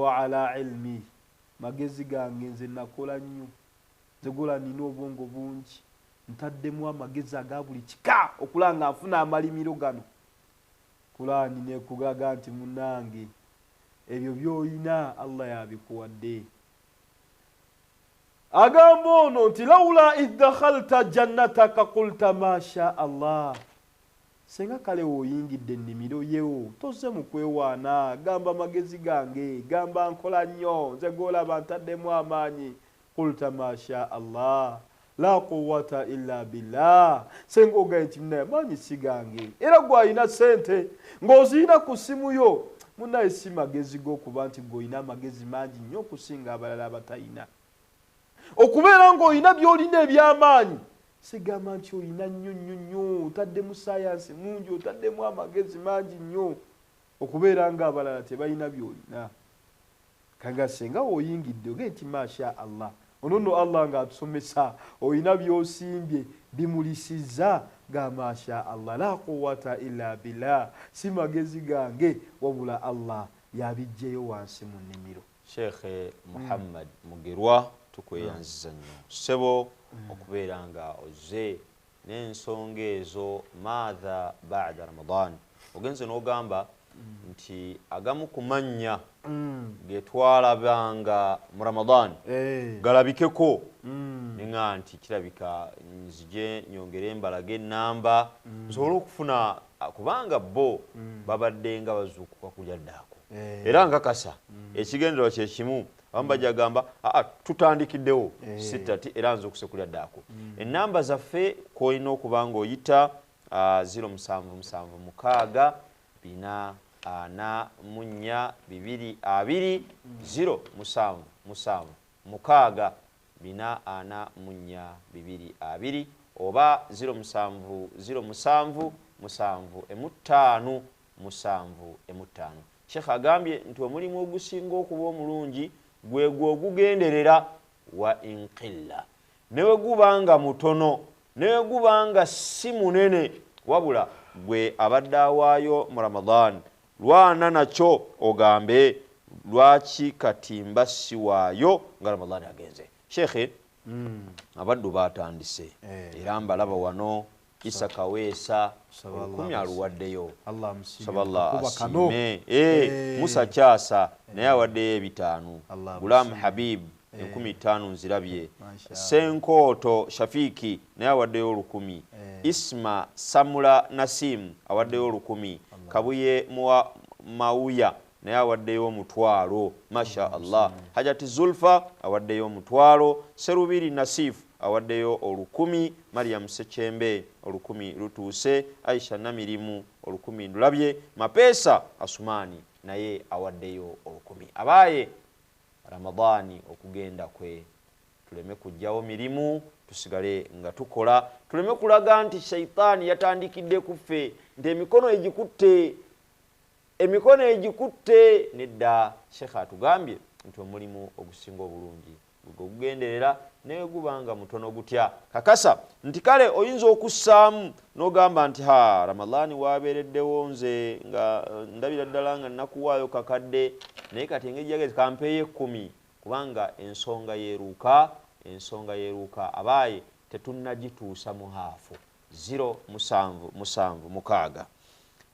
ala ilmi magezi gange nze nakola nnyo nzegola nina obwongo bungi ntaddemu amagezi aga buli kika okulanga nfuna amalimiro gano Kurani nekulaga nti munange ebyo byoyina Allah yabikuwadde agamba ono nti laula idakhalta jannataka qulta ma sha Allah senga kale oyingidde ennimiro yewo toze mu kwewaana gamba magezi gange gamba nkola nnyo nze golaba ntaddemu amaanyi qulta ma sha Allah la quwwata illa billah senga ogaye nti naye amaanyi si gange era gwayina sente ng'oziyina ku simu yo munaye si magezi g'okuba nti gw'olina amagezi mangi nnyo okusinga abalala abatayina okubeera ng'olina by'olina eby'amaanyi sigamba nti olina nnyo nnyo nnyo otaddemu sayansi mungi otaddemu amagezi mangi nnyo okubeera ng'abalala tebalina by'olina kanga senga oyingidde oge nti masha Allah onono Allah ng'atusomesa olina by'osimbye bimulisiza ga masha Allah la quwwata illa billah si magezi gange wabula Allah yabijjeyo wansi mu nnimiro. Sheikh Muhammad Mugirwa tukweyanziza nnyo sebo okubeera nga oze n'ensonga ezo maadha ba'da Ramadan ogenze n'ogamba nti agamu ku mannya ge twalabanga mu Ramadan galabikeko ninga nti kirabika nzije nyongere embalage ennamba nsobola okufuna kubanga bo babadde nga bazuukuka kulya ddaako era nkakasa ekigendererwa kye kimu abamu bajja gamba tutandikiddewo sitati era nze okusekulya ddaako ennamba zaffe koolina okuba ng'oyita 07776 4 4 2 2 0 7 7 6 4 4 2 2 oba 070 7 5 Sheikh agambye nti omulimu ogusinga okuba omulungi gwegwo ogugenderera wa inqilla newe gubanga mutono newe gubanga si munene wabula gwe abadde awaayo mu Ramadan lwana nakyo ogambe lwaki katimba siwaayo nga Ramadan agenze. Sheikh abaddu batandise era mbalaba wano Isa Kaweesa 10 aluwaddeyo saballah asime Musa Kyasa naye awaddeyo 5 Gulam Habib 15 nzirabye Senkooto Shafiki naye awaddeyo 10 Isma Samula Nasim awaddeyo 10 Kabuye Mauya naye awaddeyo 1,000 masha Allah Hajati Zulfa awaddeyo 1,000 Serubiri Nasif awaddeyo 10 Mariam Sechembe 10 lutuuse Aisha Namirimu 10 ndulabye Mapesa Asumani naye awaddeyo 10 abaye Ramadani okugenda kwe tuleme kujjawo mirimu tusigale nga tukola tuleme kulaga nti shaitani yatandikidde kuffe nti emikono egikutte nedda. Sheikh atugambye nti omulimu ogusinga obulungi gugenderera naye gubanga mutono gutya kakasa nti kale oyinza okussaamu n'ogamba nti Ramadani wabeereddewo nze nga ndabira ddala nga nakuwaayo kakadde naye kati engeri jagezi kampeeye 10 kubanga ensonga yeeruuka abaaye tetunnagituusa mu haafu 077 4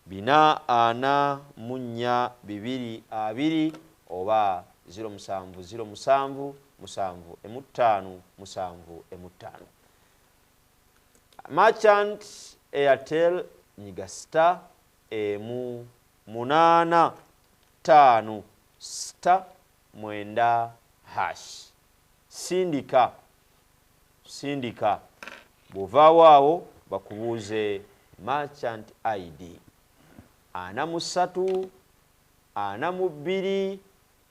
4 2 2 oba 070 7 5 Merchant Airtel nyiga star 8 5 star 9 hash sindika bw'ovaawo awo bakubuuze Merchant ID 43 42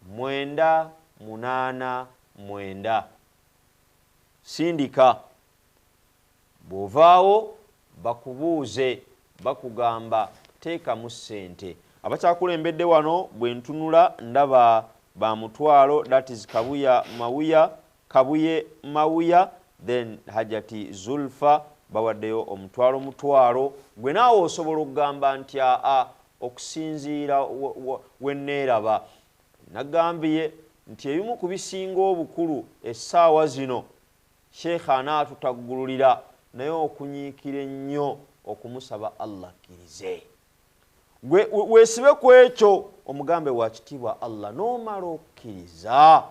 9 8 9 sindika bw'ovaawo bakubuuze bakugamba teekamu ssente abakyakulembedde wano bwe ntunula ndaba ba mutwalo that is Kabuye Mauya then Hajati Zulfa bawaddeyo omutwalo gwe naawe osobola okugamba nti okusinziira wenneeraba nagambye nti ebimu ku bisinga obukulu essaawa zino sheekha anaatutaggululira naye okunyiikira ennyo okumusaba Allah akkirize weesibe ku ekyo omugambe wa kitiibwa Allah n'omala okkiriza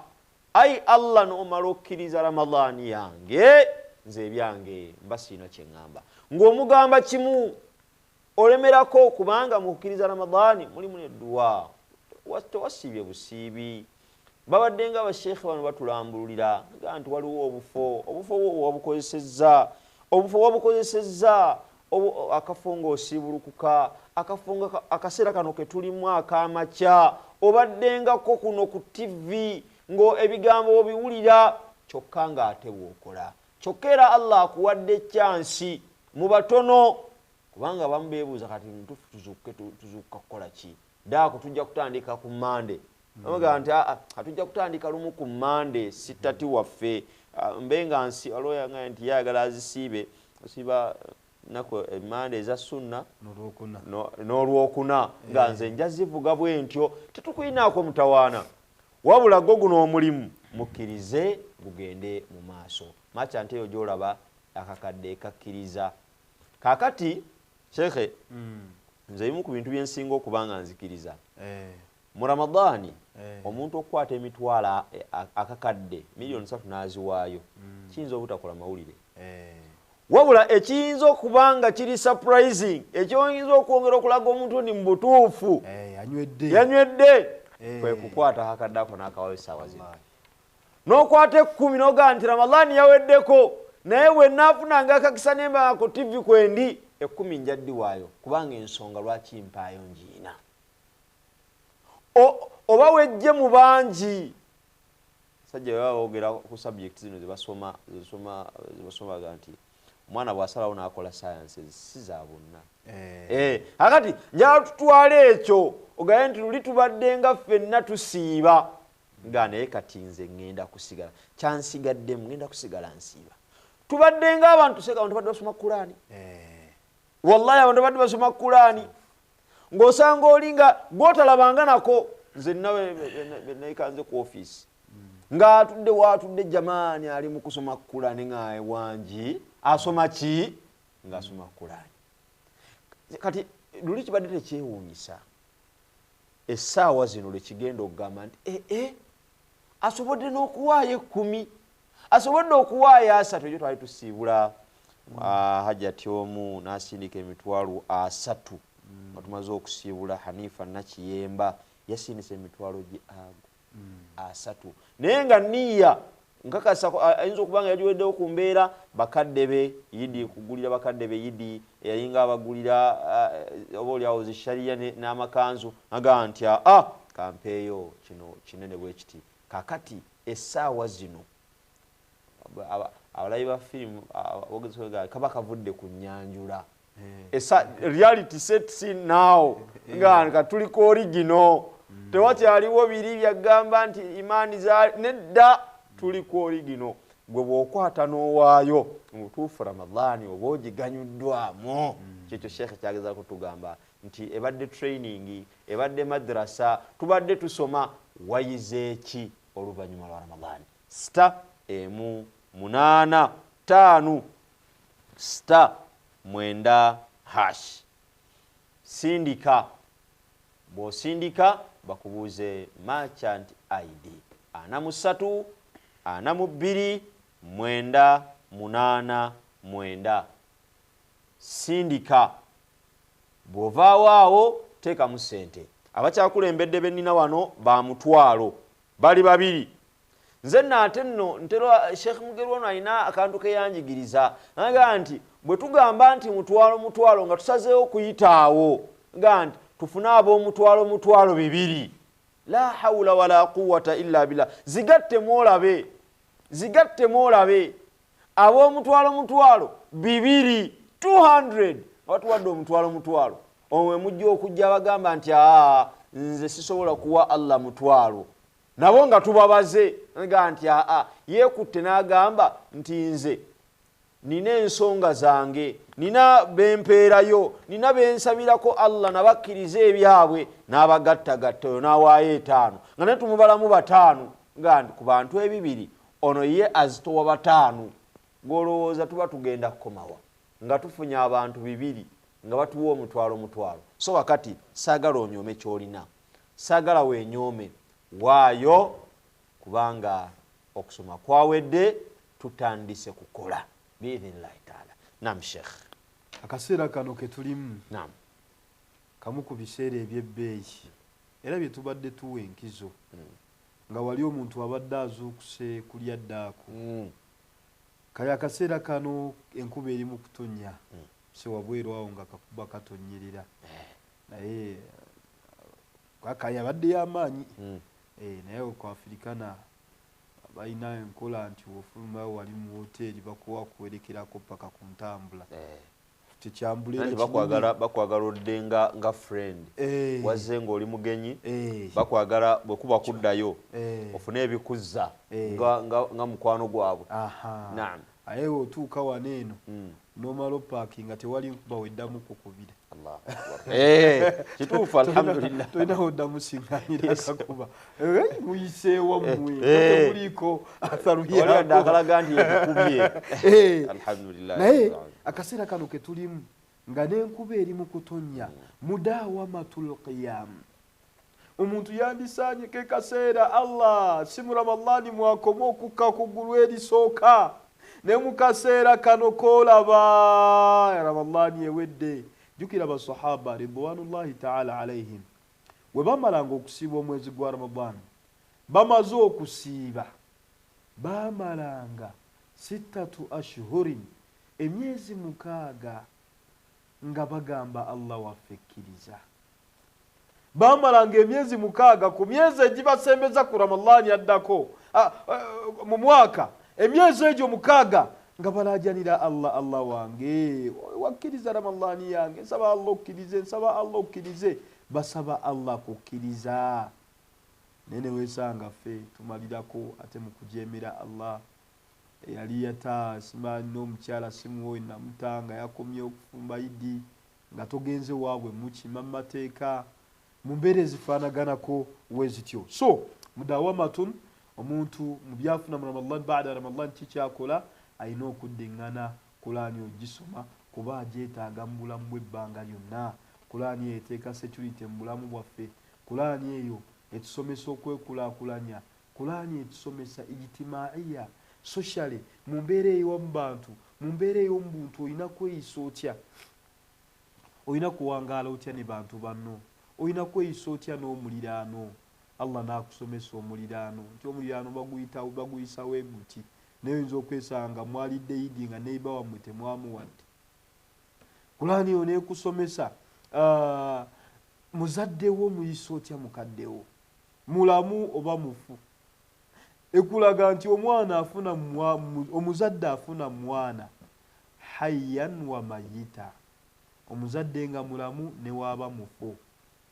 ai Allah n'omala okkiriza Ramadhaani yange nze ebyange mba siina kye ŋŋamba ng'omugamba kimu olemerako kubanga mu kukkiriza Ramadhaani mulimu n'edduwa tewasiibye busiibi babadde nga abasheekhe bano batulambulira nga nti waliwo obufo wabukozesezza akafo ng'osiibulukuka akafo akaseera kano ke tulimu ak'amakya obaddengako kuno ku TV ng'ebigambo obiwulira kyokka ng'ate bw'okola kyokka era Allah akuwadde chansi mu batono kubanga abamu beebuuza kati tuzuuka kukola ki daako tujja kutandika ku Mande amaga nti tujja kutandika lumu ku Mande sitati waffe mbenga nsi aloyanga nti yagala azisiibe osiba nako Mande eza sunna n'olwokuna nga nze nja zivuga bwe ntyo tetukuyinaako mutawaana wabula go guno omulimu mukkirize gugende mu maaso macha nteyo gyolaba akakadde kakkiriza kakati shekhe nze bimu ku bintu byensinga okubanga nzikiriza mu Ramadhaani omuntu okukwata emitwala akakadde miliyoni 3 n'aziwaayo kiyinza obutakola mawulire wabula ekiyinza okubanga kiri surprising ekyoyinza okwongera okulaga omuntu ndi mu butuufu yanywedde kwe kukwata akakadde ako n'akawaayo essaawa zino n'okwata 10 n'ogaa nti Ramadhaani yaweddeko naye bwe naafunanga akakisa nemba ku TV kwendi 10 njaddiwaayo kubanga ensonga lwaki mpaayo njiina oba wejje mu bangi sajja baba boogera ku subject zino zebasoma nti omwana bw'asalawo n'akola sciences si za bonna akati njala tutwale ekyo ogaye nti luli tubadde nga ffenna tusiiba nga naye kati nze ŋŋenda kusigala kyansigaddemu ŋŋenda kusigala nsiiba tubadde nga abantu seka abantu badde basoma Qur'ani wallahi abantu badde basoma Qur'ani ng'osanga oli nga gw'otalabanga nako nze nawe nayikanze ku office ng'atudde waatudde jamaani ali mu kusoma Qur'ani ng'aye wangi asoma ki ng'asoma Qur'ani kati luli kibadde tekyewuunyisa essaawa zino lwekigenda okugamba nti asobodde n'okuwaayo 10 asobodde okuwaayo 3 ekyo twali tusiibula hajjati omu n'asindika emitwalo 3 nga tumaze okusiibula Hanifa Nakiyemba yasindisa emitwalo gye 3 naye nga niya nkakasa ayinza okubanga yagiweddewo ku mbeera bakadde be yidi kugulira bakadde be yidi yayinga abagulira oba oliawo zishariya n'amakanzu aga nti kampeeyo kino kinene bwe kiti kakati essaawa zino abalayi ba firimu kaba kavudde ku nnyanjula reality sets in now nga tuliko origino tewakyaliwo biri byagamba nti imaani nedda tuliko origino gwe bw'okwata n'owaayo mutuufu Ramadhaani oba ogiganyuddwamu kyekyo sheekhe kyageza kutugamba nti ebadde training ebadde madrasa tubadde tusoma wayize ki oluvannyuma lwa Ramadhaani *855*9# sindika bw'osindika bakubuuze merchant ID 43 42 989 sindika bw'ovaawo awo teekamu ssente abakyakulembedde bennina wano ba mutwalo bali babiri nze naate nno ntera Sheikh Mugerwa ono alina akantu ke yanjigiriza naga nti bwe tugamba nti mutwalo nga tusazeewo kuyitaawo nga nti tufune ab'omutwalo 200 la hawla wala quwwata illa billah zigatte mwolabe ab'omutwalo 200 batuwadde omutwalo omwe mujja okujja abagamba nti nze sisobola kuwa Allah mutwalo nabo nga tubabaze nga nti yeekutte n'agamba nti nze nina ensonga zange, nina bempeerayo, nina bensabirako Allah nabakkiriza ebyabwe, n'abagattagatta oyo n'awaayo 5 nga ne tumubalamu 5 nga ku bantu 2 ono ye azitowa 5 ng'olowooza tuba tugenda kukomawa nga tufunye abantu 2 nga batuwa omutwalo. So wakati saagala onyoome kyolina, saagala wenyoome, waayo kubanga okusoma kwawedde, tutandise kukola biidhinillahi taala. Naam Sheikh, akaseera kano ke tulimu naam, kamu ku biseera ebyebbeeyi era bye tubadde tuwa enkizo nga wali omuntu abadde azuukuse kulya ddaaku. Kale akaseera kano enkuba eri mu kutonnya, se wabweru awo nga kakuba katonyerera, naye kaya abadde y'amaanyi. Naye ku Afrikana balina enkola nti ofulumayo wali mu hoteeri bakuwa kuwerekerako paka ku ntambula. Tekyambulira bakwagala odde nga friend, wazze ng'oli mugenyi, bakwagala bwe kuba kuddayo ofune ebikuzza nga mukwano gwabwe. Naam. Aye otuuka wano eno n'omala opaakinga tewali nkuba weddamu kukubira. Kituufu, alhamdulillah. Tolina oddamu siŋŋaanira akakuba. Muyiseewo mmwe temuliiko atharu yako. Akalaga nti yekukubye. Alhamdulillah. Naye akaseera kano ke tulimu nga n'enkuba eri mu kutonnya, mudawamatul qiyam. Omuntu yandisaanye ke kaseera Allah si mu Ramadhaani mwakoma okukka ku ggulu erisooka, ne mu kaseera kano koolaba Ramadhaani ewedde. Jukira basahaba ridwanullahi taala alaihim we bamalanga okusiiba omwezi gwa Ramadhaani, bamaze okusiiba bamalanga 6 ashhurin, emyezi 6 nga bagamba Allah waffe kkiriza. Bamalanga emyezi 6 ku myezi egibasembeza ku Ramadhaani addako mu mwaka, emyezi egyo 6 nga balajanira Allah, Allah wange wakkiriza Ramadhaani yange, nsaba Allah okkirize, nsaba Allah okkirize, basaba Allah kukkiriza. Nene wesanga ffe tumalirako ate mu kujeemera Allah. Yali yata simanyi n'omukyala simuwoyi namutanga yakomye okufumba Idi nga togenze waabwe mukima mu mateeka, mu mbeera ezifaanaganako wezityo. So mudawamatun, omuntu mu byafuna mu Ramadhaani, baada Ramadhaani kikyakola, ayina okuddiŋŋana Kulaani ogisoma kuba agyetaaga mu bulamu bw'ebbanga lyonna. Kulaani eteeka security mu bulamu bwaffe. Kulaani eyo etusomesa okwekulaakulanya. Kulaani etusomesa ijtimaiya, socially, mu mbeera ey'omu bantu, mu mbeera ey'omu buntu olina kweyisa otya, olina kuwangaala otya ne bantu banno, olina kweyisa otya n'omuliraano. Allah n'akusomesa omuliraano nti omuliraano baguyisa weeguti, n'oyinza okwesanga mwalidde Idi nga neiba wammwe temwamuwadde. Kulaani yo neekusomesa muzaddewo muyisa otya mukaddewo, mulamu oba mufu. Ekulaga nti omwana afuna omuzadde afuna mwana hayyan wa mayita, omuzadde nga mulamu ne waaba mufu,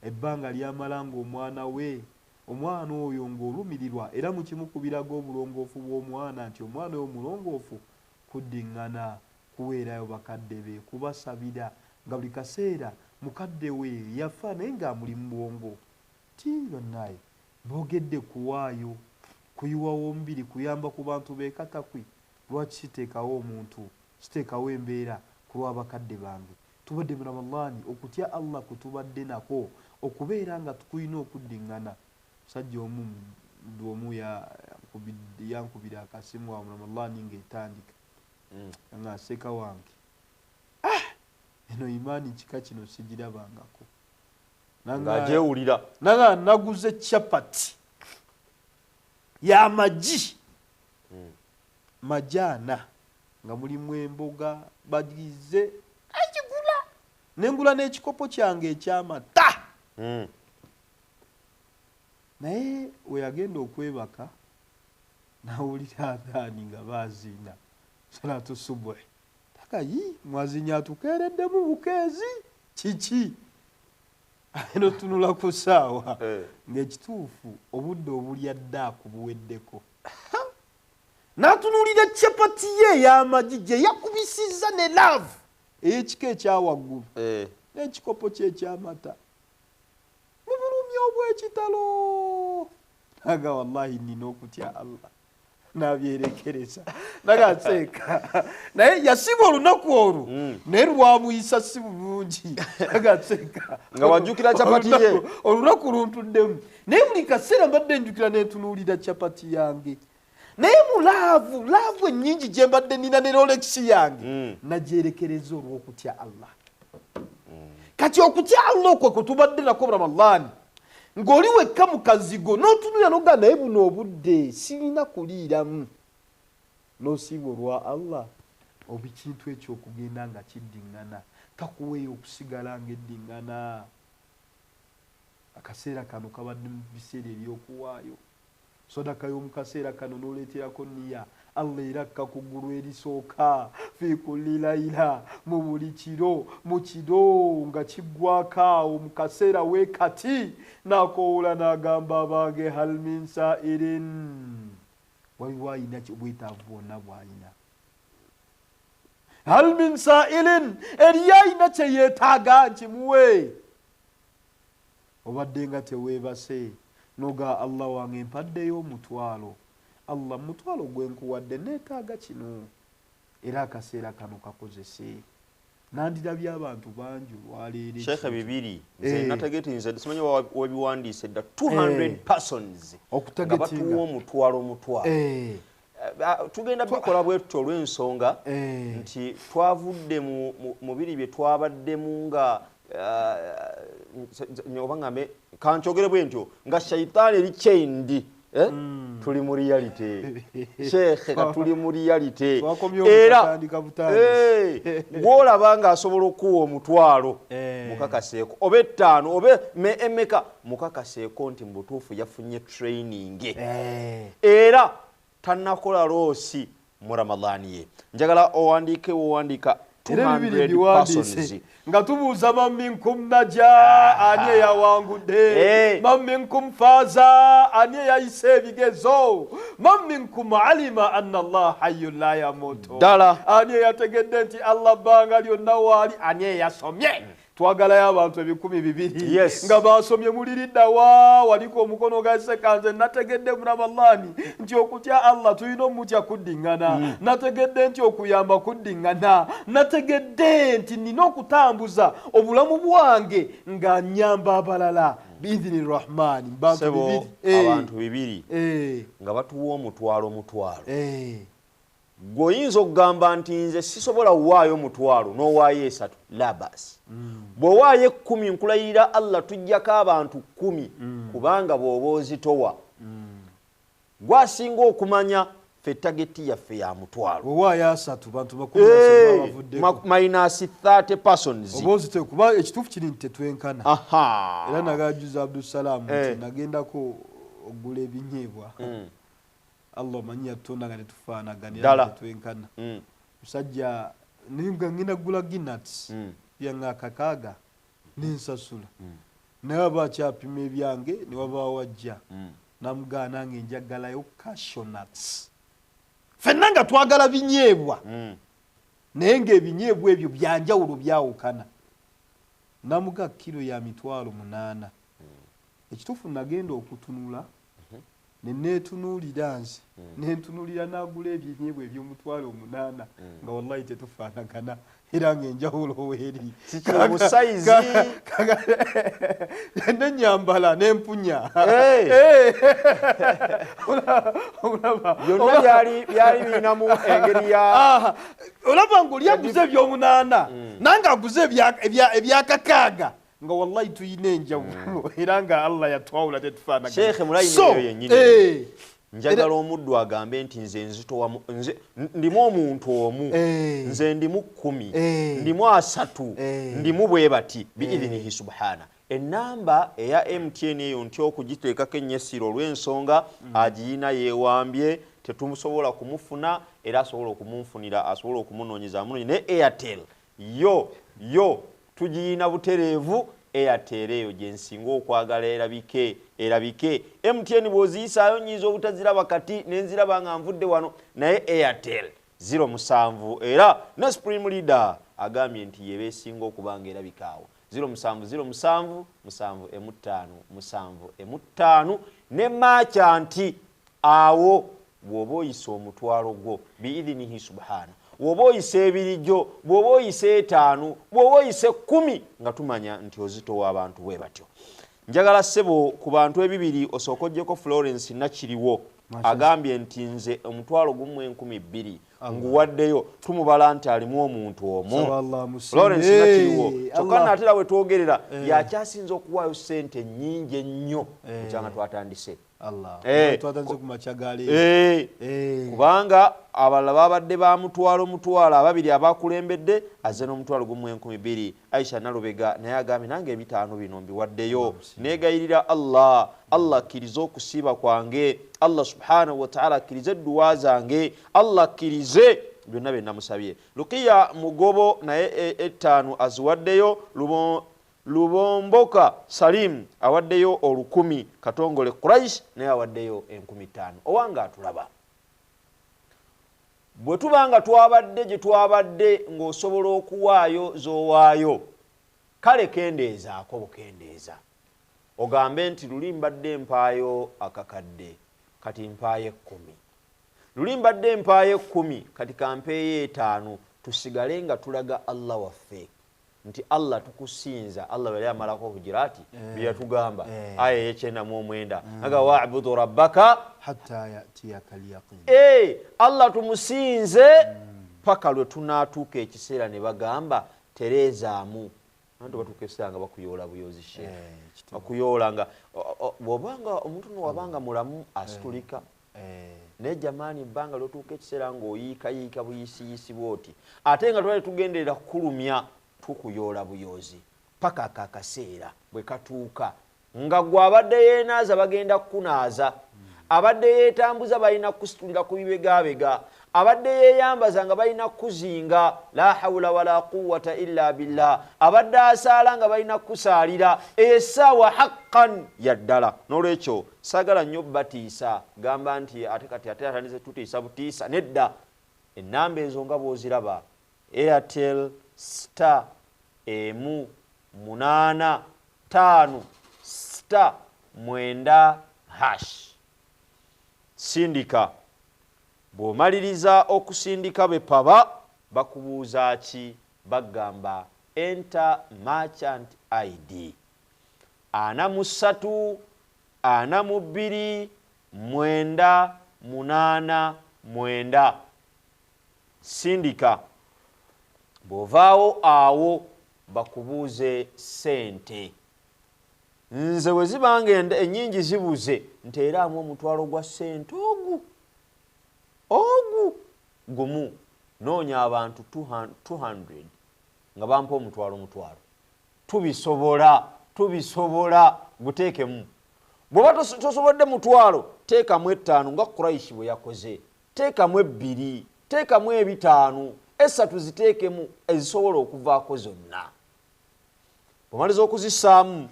ebbanga lyamala ng'omwana we, omwana oyo ng'olumirirwa era mu kimu ku birago obulongoofu bw'omwana nti omwana oyo mulongoofu, kuddiŋŋana kuweerayo bakadde be, kubasabira nga buli kaseera mukadde we yafa naye ng'amuli mu bwongo. Ti bannaye boogedde kuwaayo, kuyiwawo omubiri, kuyamba ku bantu beekatakwi. Lwaki siteekawo omuntu, siteekawo embeera ku lw'abakadde bange? Tubadde mu Ramadhaani, okutya Allah kutubadde nako, okubeera nga tukuyina okuddiŋŋana. Musajja omu yankubira akasimu wa Ramadhaani ng'etandika nga aseka wange, eno imaani kika kino sigirabangako, ng'agyewulira nanga naguze chapati y'amagi majaana nga mulimu emboga bagize, agigula nengula n'ekikopo kyange eky'amata. Naye we yagenda okwebaka nawulira adhaani nga baazina salatu subuhi. Taka mwazinya atukeereddemu bukeezi kiki? Eno tunula ku ssaawa ng'ekituufu obudde obulya ddaaku buweddeko. n'atunuulira chapati ye y'amagi gye yakubisizza ne laavu ey'ekika ekyawaggulu n'ekikopo kye eky'amata mubulumya obw'ekitalo naga wallahi nina okutya Allah nabyerekereza nagaseeka naye yasiba olunaku olwo naye lwamuyisa si bulungi nagaseeka nga wajjukira chapati ye olunaku luntuddemu naye buli kaseera mbadde njukira netunuulira chapati yange naye mulaavu ennyingi gye mbadde nina ne Rolex yange nagyerekereza olw'okutya Allah kati okutya Allah okwo kwe tubadde nako Ramadhan ng'oli wekka mu kazigo n'otunulira n'oga naye buno obudde sirina kuliiramu n'osiiba olwa Allah oba ekintu ekyo okugenda nga kiddiŋŋana takuweeyo okusigala ng'eddiŋŋana akaseera kano kabadde mu biseera eby'okuwaayo sodaka y'omu kaseera kano n'oleeterako nniya Allah erakka ku ggulu erisooka fi kulli layla mu buli kiro mu kiro nga kiggwako awo mu kaseera weekati n'akoola n'agamba abange hal min sa'irin waliwo ayina obwetaavu bwonna bw'ayina hal min sa'irin eriyo ayina kye yeetaaga nkimuwe obadde nga teweebase noga Allah wange mpaddeyo omutwalo Allah mutwalo gwenkuwadde neetaaga kino era akaseera kano kakozese nandirabye abantu bangi olwaleero Sheikh bibiri nze nategetinze simanyi wabiwandiise dda 200 persons nga batuwa omutwalo tugenda bikola bwetutyo olw'ensonga nti twavudde mu biri bye twabaddemu nga oba ngambe kankyogere bwe ntyo nga shayitaani eri kyendi tuli mu reality Sheikh ka tuli mu reality era gwolaba nga asobola okuwa omutwalo mukakaseeko oba ettaano oba emeka mukakaseeko nti mu butuufu yafunye training era tannakola loosi mu Ramadhaani ye njagala owandiika 200 persons nga tubuuza man minkum naja ani eyawangudde man minkum faaza ani eyayise ebigezo man minkum alima anna Allah hayyun la yamutu ddala ani eyategedde nti Allah bbanga lyonna waali ani eyasomye twagalayo abantu 200 nga basomye muliriddawa waliko omukono gasekanze nategedde mu Ramadhaani nti okutya Allah tulina omutya kuddiŋŋana nategedde nti okuyamba kuddiŋŋana nategedde nti nina okutambuza obulamu bwange nga nyamba abalala biidhini rahmani abantu 200 nga batuwa omutwalo gwoyinza okugamba nti nze sisobola waayo omutwalo n'owaayo 3 labas bw'owaayo 10 nkulayirira Allah tujjako abantu 10 kubanga bw'oba ozitowa gwasinga okumanya ffe tageti yaffe ya mutwalo bw'owaayo 3 bantu -30 persons oba ozitowe kuba ekituufu kiri nti tetwenkana era nagajuza Abdusalamu nti nagendako ogula ebinyeebwa Allah manyi yatonda nga tetufaanaganira tetwenkana musajja nga ngenda gula ginnats byanga akakaaga nensasula naye aba akyapima ebyange ne wabaawo wajja namugaana nga enjagalayo cashonats ffenna nga twagala binyeebwa naye ng'ebinyeebwa ebyo byanjawulo byawukana namuga kilo ya 800 ekituufu nagenda okutunula nenetunuulira nze nentunuulira n'agula ebinyeebwa eby'omutwalo 8 nga wallahi tetufaanagana era ng'enjawulo weeri omusayizi nenyambala nempunya byonna byali birinamu engeri ya olaba ng'oli aguze eby'omunaana nange aguze ebyakakaaga nga wallahi tuyina enjawulo era nga Allah yatwawula tetufaanagana Sheikh mulayini yennyini njagala omuddu agambe nti nze nzitowamu ndimu omuntu omu nze ndimu 10 ndimu 3 ndimu bwe bati biidhinihi subhana enamba eya MTN eyo ntya okugiteekako ennyesiro olw'ensonga agiyina yeewambye tetumusobola kumufuna era asobola okumunfunira asobola okumunoonyeza amunoonye ne Airtel yo tugiyina butereevu Airtel eyo gye nsinga okwagala erabike MTN bw'oziyisaayo nyiza obutaziraba kati nenziraba nga nvudde wano naye Airtel 07 era ne Supreme Leader agambye nti yebe esinga okubanga erabikaawo 0707 755 ne merchant awo bw'oba oyisa omutwalo gwo biidhinihi subhana bw'oba oyisa ebirijjo bw'oba oyisa 5 bw'oba oyisa 10 nga tumanya nti ozitowa abantu bwe batyo. Njagala ssebo ku bantu ebibiri osookoddeko Florence Nakiriwo agambye nti nze omutwalo gumu 1200 nguwaddeyo tumubala nti alimu omuntu omu. Florence Nakiriwo kyokka naatera bwe twogerera yakyasinza okuwaayo ssente nnyingi ennyo kukyanga twatandise. Kubanga abalala babadde ba mutwalo ababiri abakulembedde azze n'omutwalo gumu 1200. Aisha Nalubega naye agambye nange ebitaano bino mbiwaddeyo neegayirira Allah akkirize okusiiba kwange, Allah subhanahu wa ta'ala akkirize edduwa zange, Allah akkirize byonna bye namusabye. Lukiya Mugobo naye 5 aziwaddeyo. Lubomboka Salim awaddeyo 10,000. Katongole Quraish naye awaddeyo 15,000. Owange atulaba bwe tubanga twabadde gye twabadde ng'osobola okuwaayo z'owaayo, kale kendeezaako bukendeeza ogambe nti luli mbadde mpaayo akakadde kati mpaayo 10, luli mbadde mpaayo 10 kati kampeeyo 5, tusigale nga tulaga Allah waffe nti Allah tukusinza. Allah bali amalako kugira ati byatugamba aya y'ekyenda mu 9 aga wa'budu rabbaka hatta yatiyaka al-yaqin. Allah tumusinze paka lwe tunaatuuka ekiseera ne bagamba terezaamu. Abantu batukesanga bakuyoola buyozi sheikh bakuyoola nga bw'obanga omuntu wabanga mulamu asitulika ne jamani bbanga lwotuuka ekiseera ng'oyiikayiika buyisiyisi bwoti ate nga twali tugenderera kukulumya tukuyoola buyozi paka akaseera bwe katuuka nga gwe abadde yeenaaza bagenda kukunaaza, abadde yeetambuza balina kusitulira ku bibegabega, abadde yeeyambaza nga balina kuzinga la hawla wala quwwata illa billah, abadde asaala nga balina kusaalira essaawa haqqan yaddala. N'olwekyo saagala nnyo batiisa gamba nti ate kati ate atandise tutiisa butiisa nedda. Ennamba ezo nga bw'oziraba Airtel *8 8 5 9 hash. Sindika. Bw'omaliriza okusindika be paba bakubuuza ki? Bagamba enter merchant ID 43 42 9 8 9. Sindika. Bw'ovaawo awo bakubuuze sente. Nze we zibanga ennyingi zibuze nteeramu omutwalo gwa sente ogu gumu. Noonya abantu 200 nga bampa omutwalo. Tubisobola guteekemu. Bw'oba tosobodde mutwalo teekamu 5 nga Quraish bwe yakoze, teekamu 2, teekamu 5, 3 ziteekemu ezisobola okuvaako zonna. Bw'omaliza okuzissaamu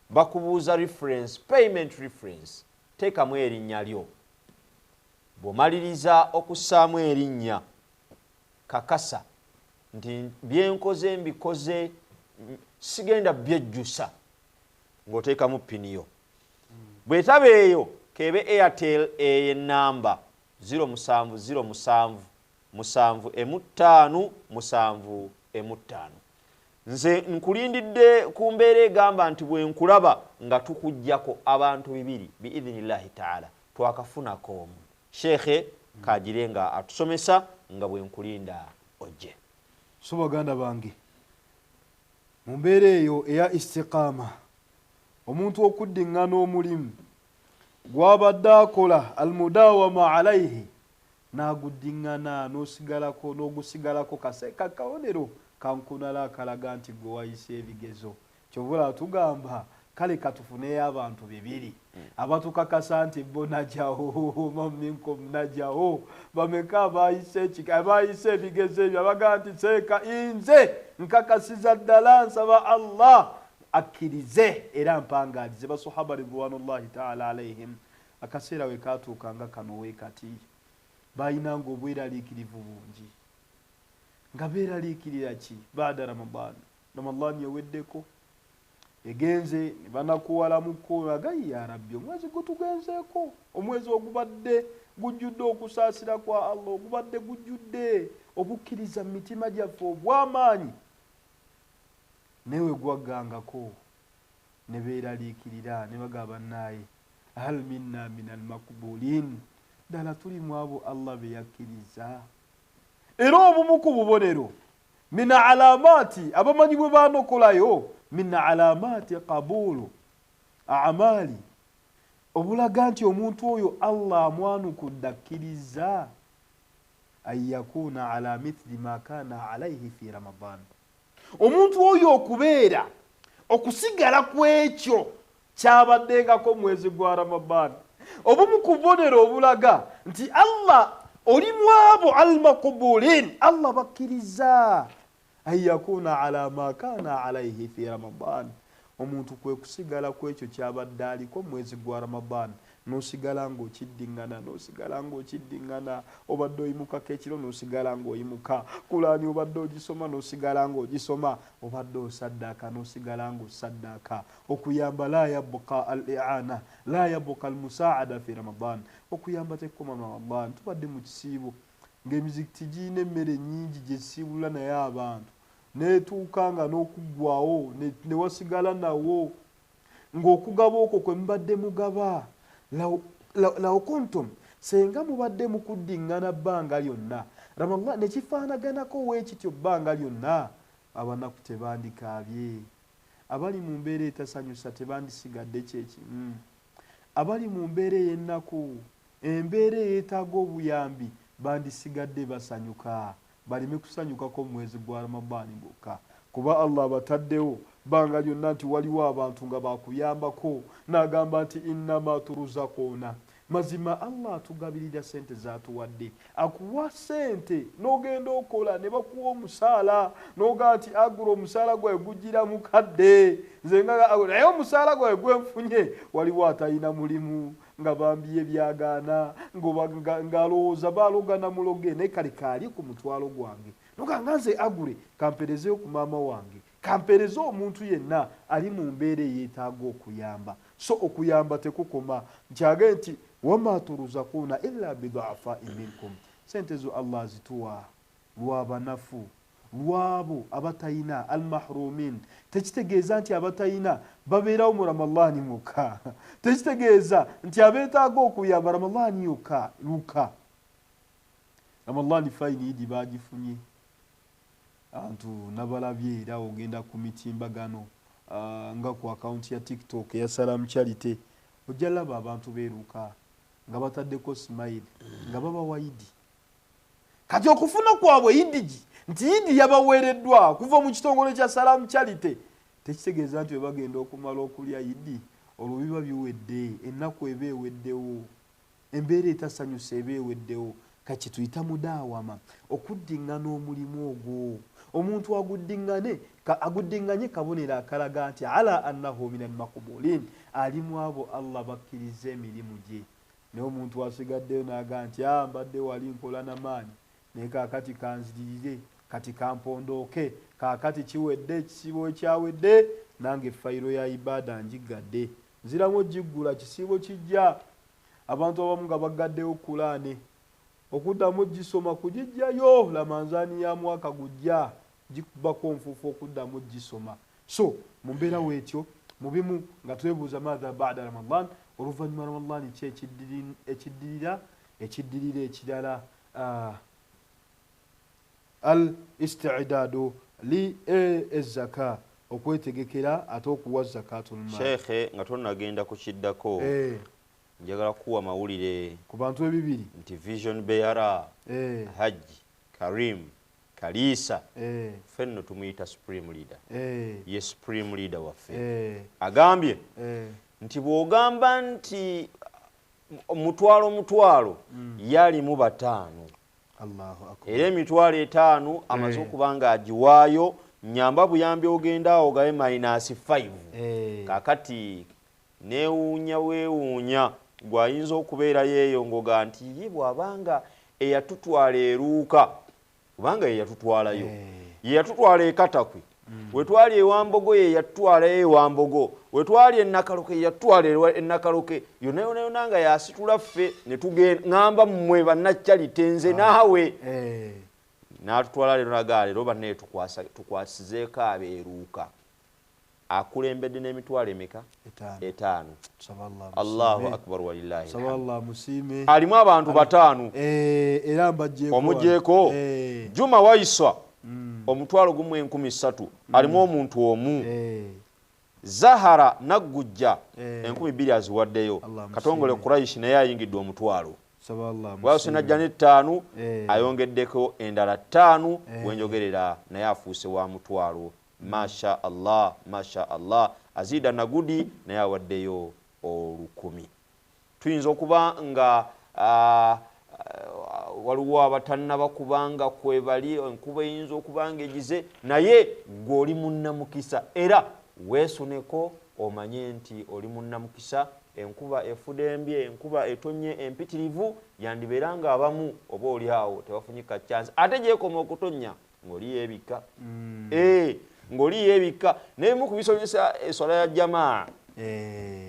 bakubuuza reference, payment reference, teekamu erinnya lyo. Bw'omaliriza okussaamu erinnya kakasa nti byenkoze mbikoze sigenda byejjusa ng'oteekamu pini yo. Bw'etaba eyo kebe Airtel ey'ennamba 0707 755 755. Nze nkulindidde ku mbeera egamba nti bwe nkulaba nga tukujjako abantu 2 biidhinillahi taala twakafunako omu. Sheikhe kagire nga atusomesa nga bwe nkulinda ojje. So baganda bange mu mbeera eyo eya istiqama omuntu okuddiŋŋana omulimu gw'abadde akola almudawama alayhi n'aguddiŋŋana n'ogusigalako kaseeka kabonero kankunala akalaga nti gwe wayise ebigezo. Kyobula tugamba kale katufuneyo abantu 2 abatukakasa nti bo najjawo maminkom najjawo bameka abayise ebigezo ebyo abaga nti seeka inze nkakasiza ddala nsaba Allah akkirize era mpangalize. Basahaba ridwanullahi ta'ala alaihim akaseera we katuukanga kano we kati bayinanga obweraliikirivu bungi nga beeraliikirira ki baada Ramadan yeweddeko egenze ne banakuwalamuko agayi ya Rabbi omwezi gutugenzeeko omwezi ogubadde gujjudde okusaasira kwa Allah ogubadde gujjudde obukkiriza mu mitima gyaffe obw'amaanyi newe gwagangako ne beeraliikirira ne bagamba naye hal minna min almakbulin ddala tuli mu abo Allah be yakkiriza. Era obumu ku bubonero min alamati abamanyi bwe banokolayo min alamati qabulu amali obulaga nti omuntu oyo Allah amwanukudde akkiriza an yakuna ala mithli ma kana alayhi fi Ramadan. Omuntu oyo okubeera okusigala kwekyo kyabaddengako mwezi gwa Ramadan obumu ku bubonero obulaga nti Allah oli mu abo almakbulin Allah bakkiriza an yakuna ala ma kana alayhi fi Ramadan. Omuntu kwe kusigala kwekyo kyabadde aliko mwezi gwa Ramadan nosigala ng'okiddingana obadde oyimukako ekiro nosigala ng'oyimuka Kulaani obadde ogisoma nosigala ng'ogisoma obadde osaddaaka nosigala ng'osaddaaka okuyamba la yabqa al-i'ana la yabqa al-musaada fi Ramadan okuyamba tekoma mu Ramadan. Tubadde mu kisiibo ng'emizikiti giyina emmere nnyingi gye zisiibula naye abantu netuuka nga n'okuggwawo ne wasigala nawo ng'okugaba okwo kwe mubadde mugaba law kuntum senga mubadde mukuddiŋŋana bbanga lyonna Ramadan ne kifaanaganako weekityo bbanga lyonna abanaku tebandikaabye abali mu mbeera etasanyusa tebandisigadde kyekimu abali mu mbeera ey'ennaku embeera eyeetaaga obuyambi bandisigadde basanyuka balime kusanyukako mwezi gwa Ramadan gwokka kuba Allah abataddewo bbanga lyonna nti waliwo abantu nga bakuyambako n'agamba nti innama turuzaquna mazima Allah atugabirira sente zatuwadde akuwa sente n'ogenda okola ne bakuwa omusaala n'oga nti agula omusaala gwawe gujjira mukadde nze naye omusaala gwawe gwenfunye waliwo atalina mulimu nga bambiye byagaana ng'alowooza baalogana muloge naye kale kaali ku mutwalo gwange noganga nze agule kamperezeyo ku maama wange kampereze omuntu yenna ali mu mbeera eyeetaaga okuyamba. So okuyamba tekukoma nkyage nti wama turuzaquna illa bidu'afai minkum sente zo Allah zituwa lw'abanafu lwabo abatayina almahrumin tekitegeeza nti abatayina babeerawo mu Ramadani mwokka tekitegeeza nti abeetaaga okuyamba Ramadani yokka luka Ramadani fayini idi bagifunye antu nabalabye era ogenda ku mitimbagano nga ku akaunti ya TikTok ya Salam Charity ojja laba abantu beeruka nga bataddeko smile nga baba waidi kati okufuna kwabwe idigi nti idi yabaweereddwa kuva mu kitongole kya Salam Charity tekitegeeza nti bagenda okumala okulya idi olwo biba biwedde ennaku eba eweddewo embeera etasanyusa eba eweddewo kati tuyita mudaawama okuddiŋŋana omulimu ogwo omuntu aguddiŋŋanye kabonero akalaga nti ala annahu min almaqbulin ali mu abo Allah bakkiriza emirimu gye naye omuntu asigaddeyo n'aga nti mbadde wali nkola n'amaanyi naye kaakati kanziririre kati kampondooke kaakati kiwedde ekisiibo ekyawedde nange fayiro ya ibaada njigadde nziramu ogiggula kisiibo kijja abantu abamu nga bagaddeyo Kulaani okuddamu gisoma kugijjayo lamanzaani ya mwaka gujja gikubako nfuufu okuddamu gisoma. So mu mbeera weetyo mu bimu nga twebuuza maadha baada Ramadan oluvannyuma Ramadan ki ekiddirira ekirala al isti'daadu li ezaka okwetegekera ate okuwa zakatul maal. Sheikhe nga tonnagenda kukiddako njagala kuwa mawulire ku bantu ebibiri nti Vision Bearer Haji Karim Kalisa fenno tumuyita Supreme Leader ye Supreme Leader waffe agambye nti bw'ogamba nti mutwalo yali mu bataano Allahu akbar era emitwalo etaano amaze okuba nga agiwaayo nyamba buyambi ogenda ogaye -5 kakati neewuunya weewuunya gwayinza okubeera yeeyongoga nti ye bw'abanga eyatutwala eruuka kubanga yeyatutwalayo yeyatutwala ekatakwe wetwali ewambogo yeyatutwala ewambogo wetwali ennakaloke yeyatutwala ennakaloke yonna nga yasitula ffe ne tugenda mmwe bannakyalite nze naawe n'atutwala leero nagaa leero bannaye tukwasizeeko abeeruuka akulembedde n'emitwalo emeka 5 Allahu akbar walillahi alimu abantu 5 omujeeko Juma Waisa omutwalo gumu 1300 alimu omuntu omu Zahara Nagujja 2000 aziwaddeyo Katongole Quraish naye ayingidde omutwalo Bwasina Janet 5 ayongeddeko endala 5 wenjogerera naye afuuse wa mutwalo Masha Allah, Masha Allah. Azida Nagudi naye awaddeyo 10,000. Tuyinza okuba nga waliwo abatannaba kubanga kwebali enkuba eyinza okuba nga egize naye gw'oli munnamukisa era weesuneko omanye nti oli munnamukisa enkuba efudembye enkuba etonnye empitirivu yandibeera nga abamu oba oli awo tebafunyika chance ate gyekoma okutonnya ng'oli yeebika ng'oli yeebika n'emu ku bisomesa eswala ya jamaa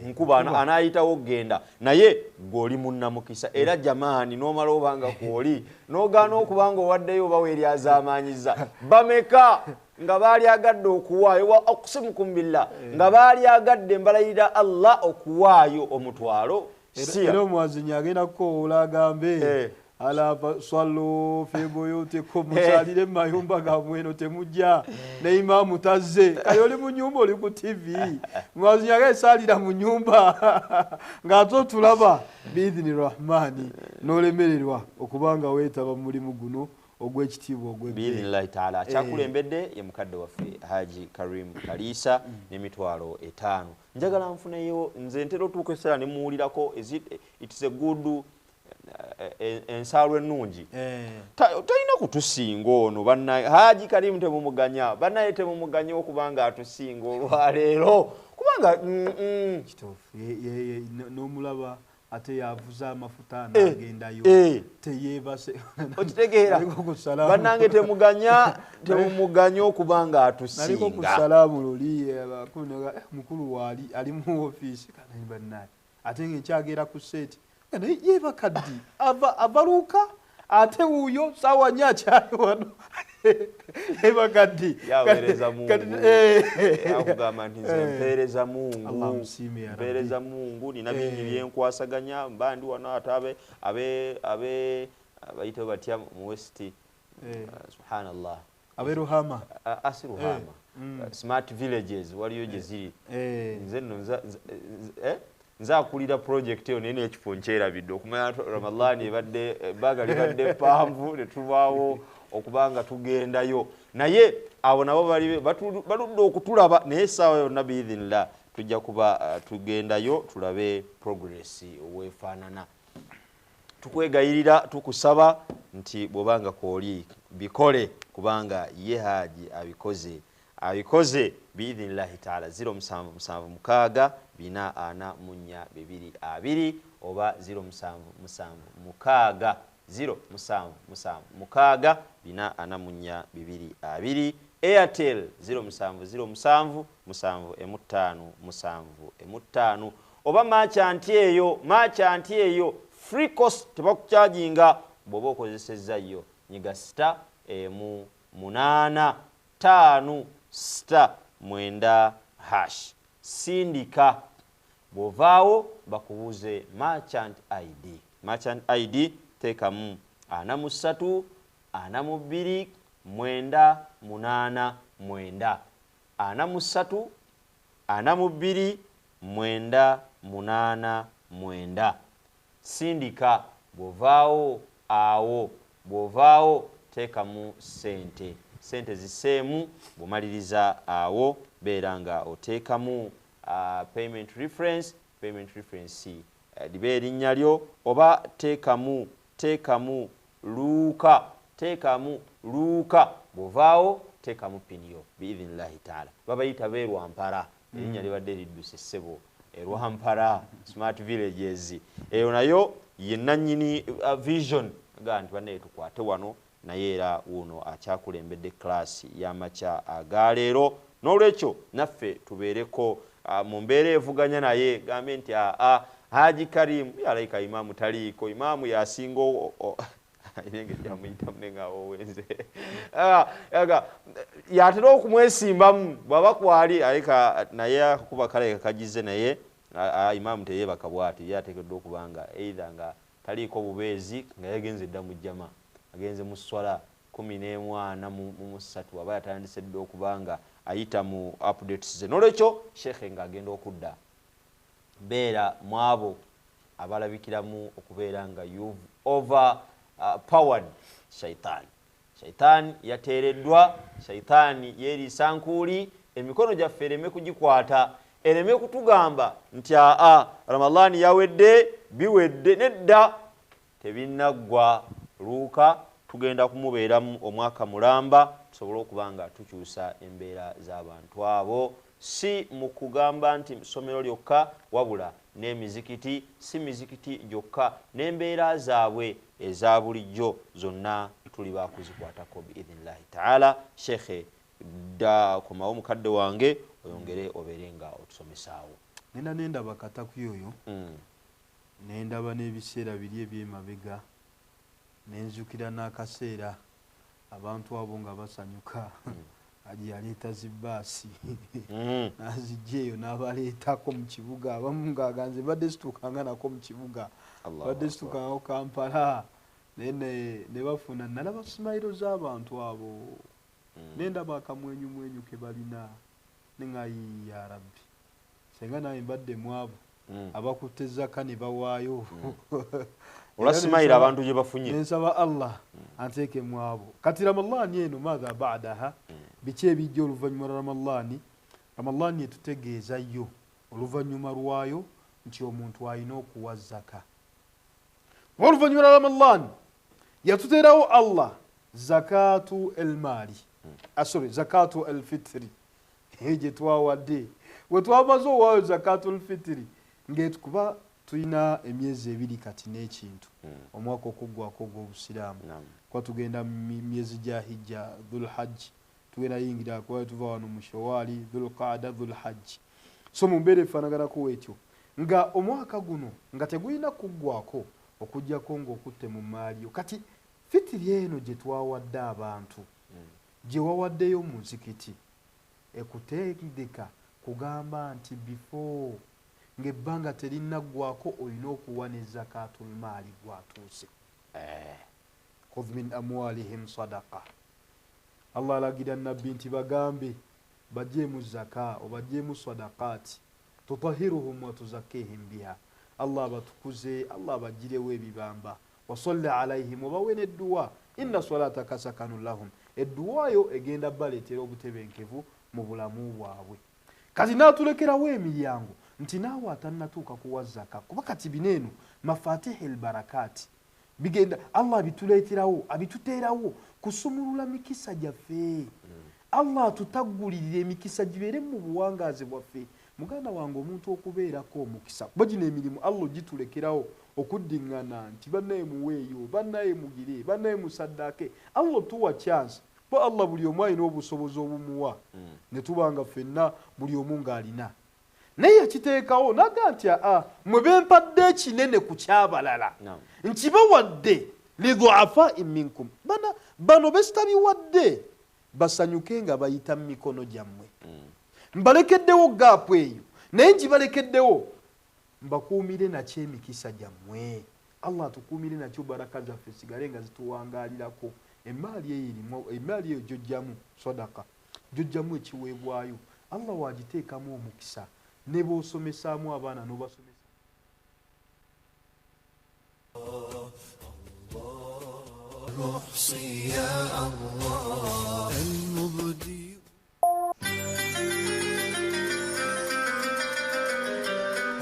nkuba anayitawo genda naye gw'oli munnamukisa era jamaani n'omala obanga kwoli n'ogaana okubanga owaddeyo oba weeryazaamaanyiza bameka nga baali agadde okuwaayo wa aqsimukum billah nga baali agadde mbalayira Allah okuwaayo omutwalo era omwazinyi agenda kukoola agambe ala sallu fi buyutikum musalire mayumba gamwe eno temujja ne imamu tazze kali oli mu nyumba oli ku TV mwazinyi agenda salira mu nyumba ng'ate tulaba biidhini rahmani n'olemererwa okubanga weetaba mu mulimu guno ogw'ekitiibwa biidhinillahi taala kyakulembedde ye mukadde waffe Haji Karim Kalisa n'emitwalo 5 njagala nfuneyo nze ntera otuuka essala ne muwulirako it's a good ensalo ennungi talina kutusinga ono bannaye Haji Karim temumuganya bannaye temumuganya okubanga atusinga olwaleero kubanga kituufu n'omulaba ate yavuza amafuta n'agendayo teyeebase okitegeera bannange temumuganya okubanga atusinga naliko ku salaamu luli mukulu waali ali mu ofiisi kana bannaye ate ng'enkyagera ku seeti ye bakaddi avaluuka ate wuuyo sawa nnyo akyali wano ye bakaddi yaweereza Mungu akugamba nti nze mpeereza Mungu nina bingi byenkwasaganya mba ndi wano ate bayite batya mu West subhanallah aberuhama asiruhama smart villages waliyo gye ziri nze nno nzaakulira project eyo naye n'ekifo nkyerabidde okumanya Ramadhan ebadde ebbaga libadde panvu ne tubaawo okubanga tugendayo naye abo nabo baludde okutulaba naye essaawa yonna biidhinillah tujja kuba tugendayo tulabe progress weefaanana tukwegayirira tukusaba nti bw'obanga kwoli bikole kubanga ye Haji abikoze biidhinillahi taala 077 442 oba 077 442 Airtel 0707 oba machanti eyo free cost tebakucharginga bw'oba okozesezza yo nyiga star emu 8 5 star 9 hash sindika bw'ovaawo bakubuuze merchant ID teekamu 43 42 989 43 42 989 sindika bw'ovaawo awo bw'ovaawo teekamu sente ziseemu bw'omaliriza awo beera nga oteekamu payment reference libe erinnya lyo oba teekamu luuka bw'ovaawo teekamu piniyo biidhinillahi taala. Babayita beerwampara erinnya libadde lidduse ssebo erwampara smart villages eyo nayo ye nannyini vision aga nti bannaye tukwate wano naye era wuno akyakulembedde klaasi y'amakya agaleero. N'olwekyo naffe tubeereko mu mbeera evuganya naye gambe nti Haji Karim yalayika imaamu taliiko, imaamu yasinga irenge jamuyitamu nenga owenze yatera okumwesimbamu bwaba kwali alayika naye akuba kalayika kagize naye imaamu teyebaka bwati yateekeddwa okubanga either nga taliiko bubeezi nga yagenze dda mu jjama agenze mu swala 14 mu 3 aba yatandise dda okubanga ayita mu updates ze. N'olwekyo shekhe ng'agenda okudda beera mwabo abalabikiramu okubeera nga you've overpowered shaitan yateereddwa, shaitan yeeriisa nkuuli, emikono gyaffe ereme kugikwata, ereme kutugamba nti Ramadan yawedde biwedde, nedda tebinnaggwa luuka tugenda kumubeeramu omwaka mulamba tusobole okubanga tukyusa embeera z'abantu abo, si mu kugamba nti ssomero lyokka wabula n'emizikiti, si mizikiti gyokka n'embeera zaabwe eza bulijjo zonna tuli bakuzikwatako biidhinillahi taala. Shekhe dda komawo mukadde wange oyongere obeere nga otusomesaawo. Nendaba katakuyoyo nendaba n'ebiseera biri ebyemabega nenzukira n'akaseera abantu abo nga basanyuka aji yaleeta zibaasi nazijjeeyo n'abaleetako mu kibuga, abamu ng'aganze badde situukanga nako mu kibuga, badde situukangako Kampala ne bafuna nalaba simayiro z'abantu abo nendaba akamwenyumwenyu ke balina nengayi ya rabbi senga naye mbadde mu abo abakutte zaka ne bawaayo olasimayira abantu gye bafunye. Nsaba Allah anteeke mu abo. Kati Ramadhan eno maadha ba'daha biki ebijja oluvannyuma lwa Ramadhan? Ramadhan etutegeeza yo oluvannyuma lwayo nti omuntu alina okuwa zaka. Oluvannyuma lwa Ramadhan yatuteerawo Allah zakatu el-mali, zakatu el-fitri gye twawadde. We twamaze owaayo zakatu el-fitri ng'etukuba tulina emyezi 2 kati n'ekintu omwaka okuggwako ogw'obusiraamu kuba tugenda myezi gya hijja, dhulhajji, tugenda yingira kuba tuva wano mu shawali, dhulqaada, dhulhajji. So mu mbeera efaanaganako wetyo nga omwaka guno nga tegulina kuggwako okujjako ng'okutte mu maaliyo. Kati fitiri eno gye twawadde abantu gye wawaddeyo mu nzikiti ekuteekideka kugamba nti before ngebbanga terinaggwako olina okuwa ne zakatul maali gwatuuse. Khudh min amwalihim sadaqa. Allah alagira nabbi nti bagambe bajjeemu zaka obajjeemu sadaqaati tutahiruhum wa tuzakkihim biha. Allah abatukuze, Allah abagirewo ebibamba. Wasalli alayhim obawe n'edduwa inna salataka sakanun lahum. Edduwayo egenda baleetera obutebenkevu mu bulamu bwabwe. Kati naatulekerawo emiryango nti naawe atannatuuka kuwa zaka kuba kati bineeno mafatihi elbarakaati bigenda Allah abituleeterawo abituteerawo kusumulula mikisa gyaffe. Allah atutaggulirira emikisa gibeere mu buwangaazi bwaffe. Muganda wange omuntu okubeerako omukisa kuba gino emirimu Allah gitulekerawo okuddiŋŋana nti bannaye muweeyo, bannaye mugire, bannaye musaddaake. Allah tuwa chance kuba Allah buli omu alina obusobozi obumuwa ne tubanga ffenna buli omu ng'alina. Naye yakiteekawo naga nti mwe bempadde ekinene ku kyabalala nkibawadde lidhuafai minkum, bano besitabiwadde basanyuke nga bayita mu mikono gyammwe. Mbalekeddewo gaapu eyo naye ngibalekeddewo mbakuumire nakyo emikisa gyammwe. Allah atukuumire nakyo baraka zaffe sigale nga zituwangaalirako. Emaali eyo erimu, emaali eyo gyojjamu sadaka, gyojjamu ekiweebwayo. Allah wagiteekamu omukisa ne b'osomesaamu abaana n'obasomesa.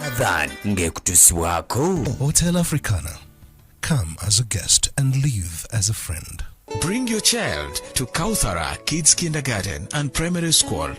Adhan ngekutusibwako Hotel Africana. Come as a guest and leave as a friend. Bring your child to Kauthara Kids Kindergarten and Primary School.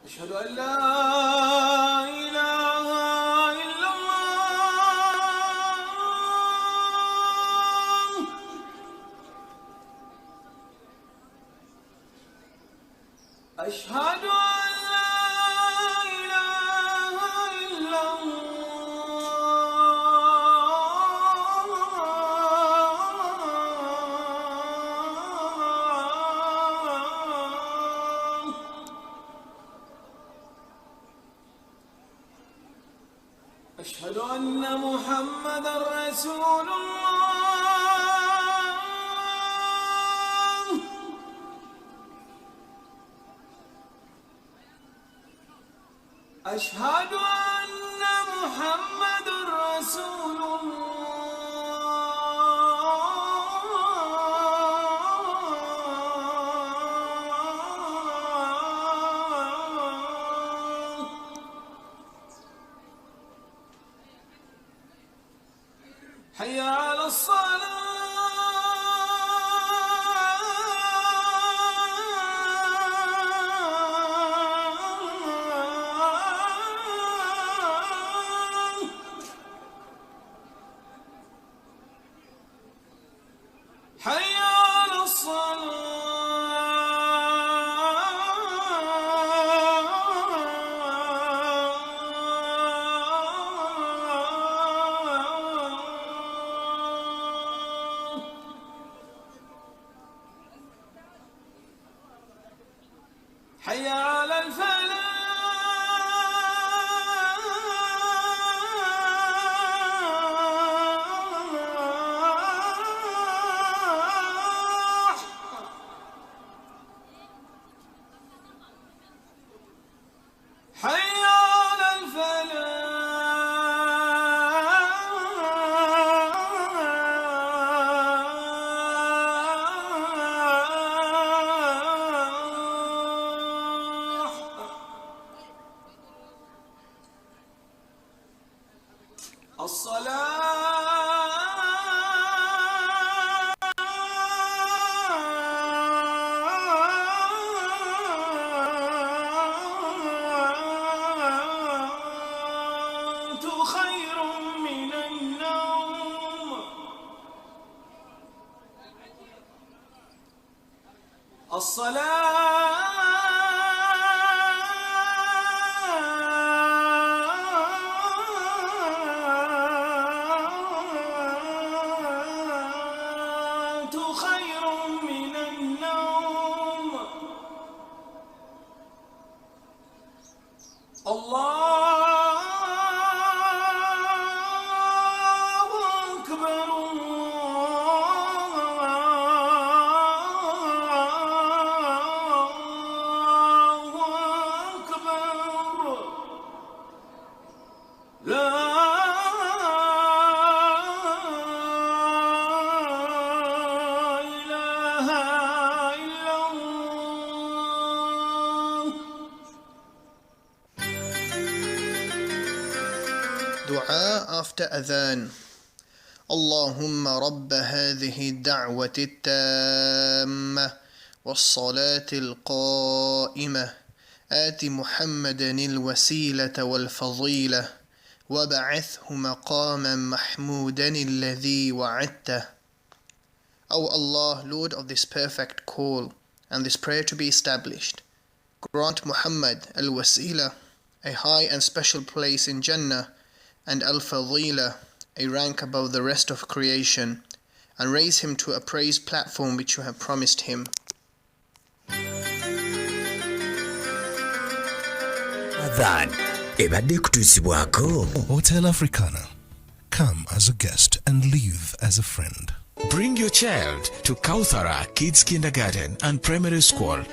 أشهد أن لا إله إلا الله أشهد أن لا إله إلا الله أشهد أن محمدا رسول الله أشهد أن محمدا رسول الله حي على الصلاة حي على الصلاة حي على الفلاح حي على الفلاح الصلاة خير من النوم الصلاة خير من النوم الله أكبر الله أكبر لا إله إلا الله. Dua after adhan. اللهم رب هذه الدعوة التامة والصلاة القائمة آت محمدا الوسيلة والفضيلة وبعثه مقاما محمودا الذي وعدته. O Allah, Lord of this perfect call and this prayer to be established, grant Muhammad al-Wasila a high and special place in Jannah and al-Fadila a rank above the rest of creation, and raise him to a praised platform which you have promised him. Adhan ebadde kutuusibwako. Hotel Africana. Come as a guest and leave as a friend. Bring your child to Kauthara Kids Kindergarten and Primary School.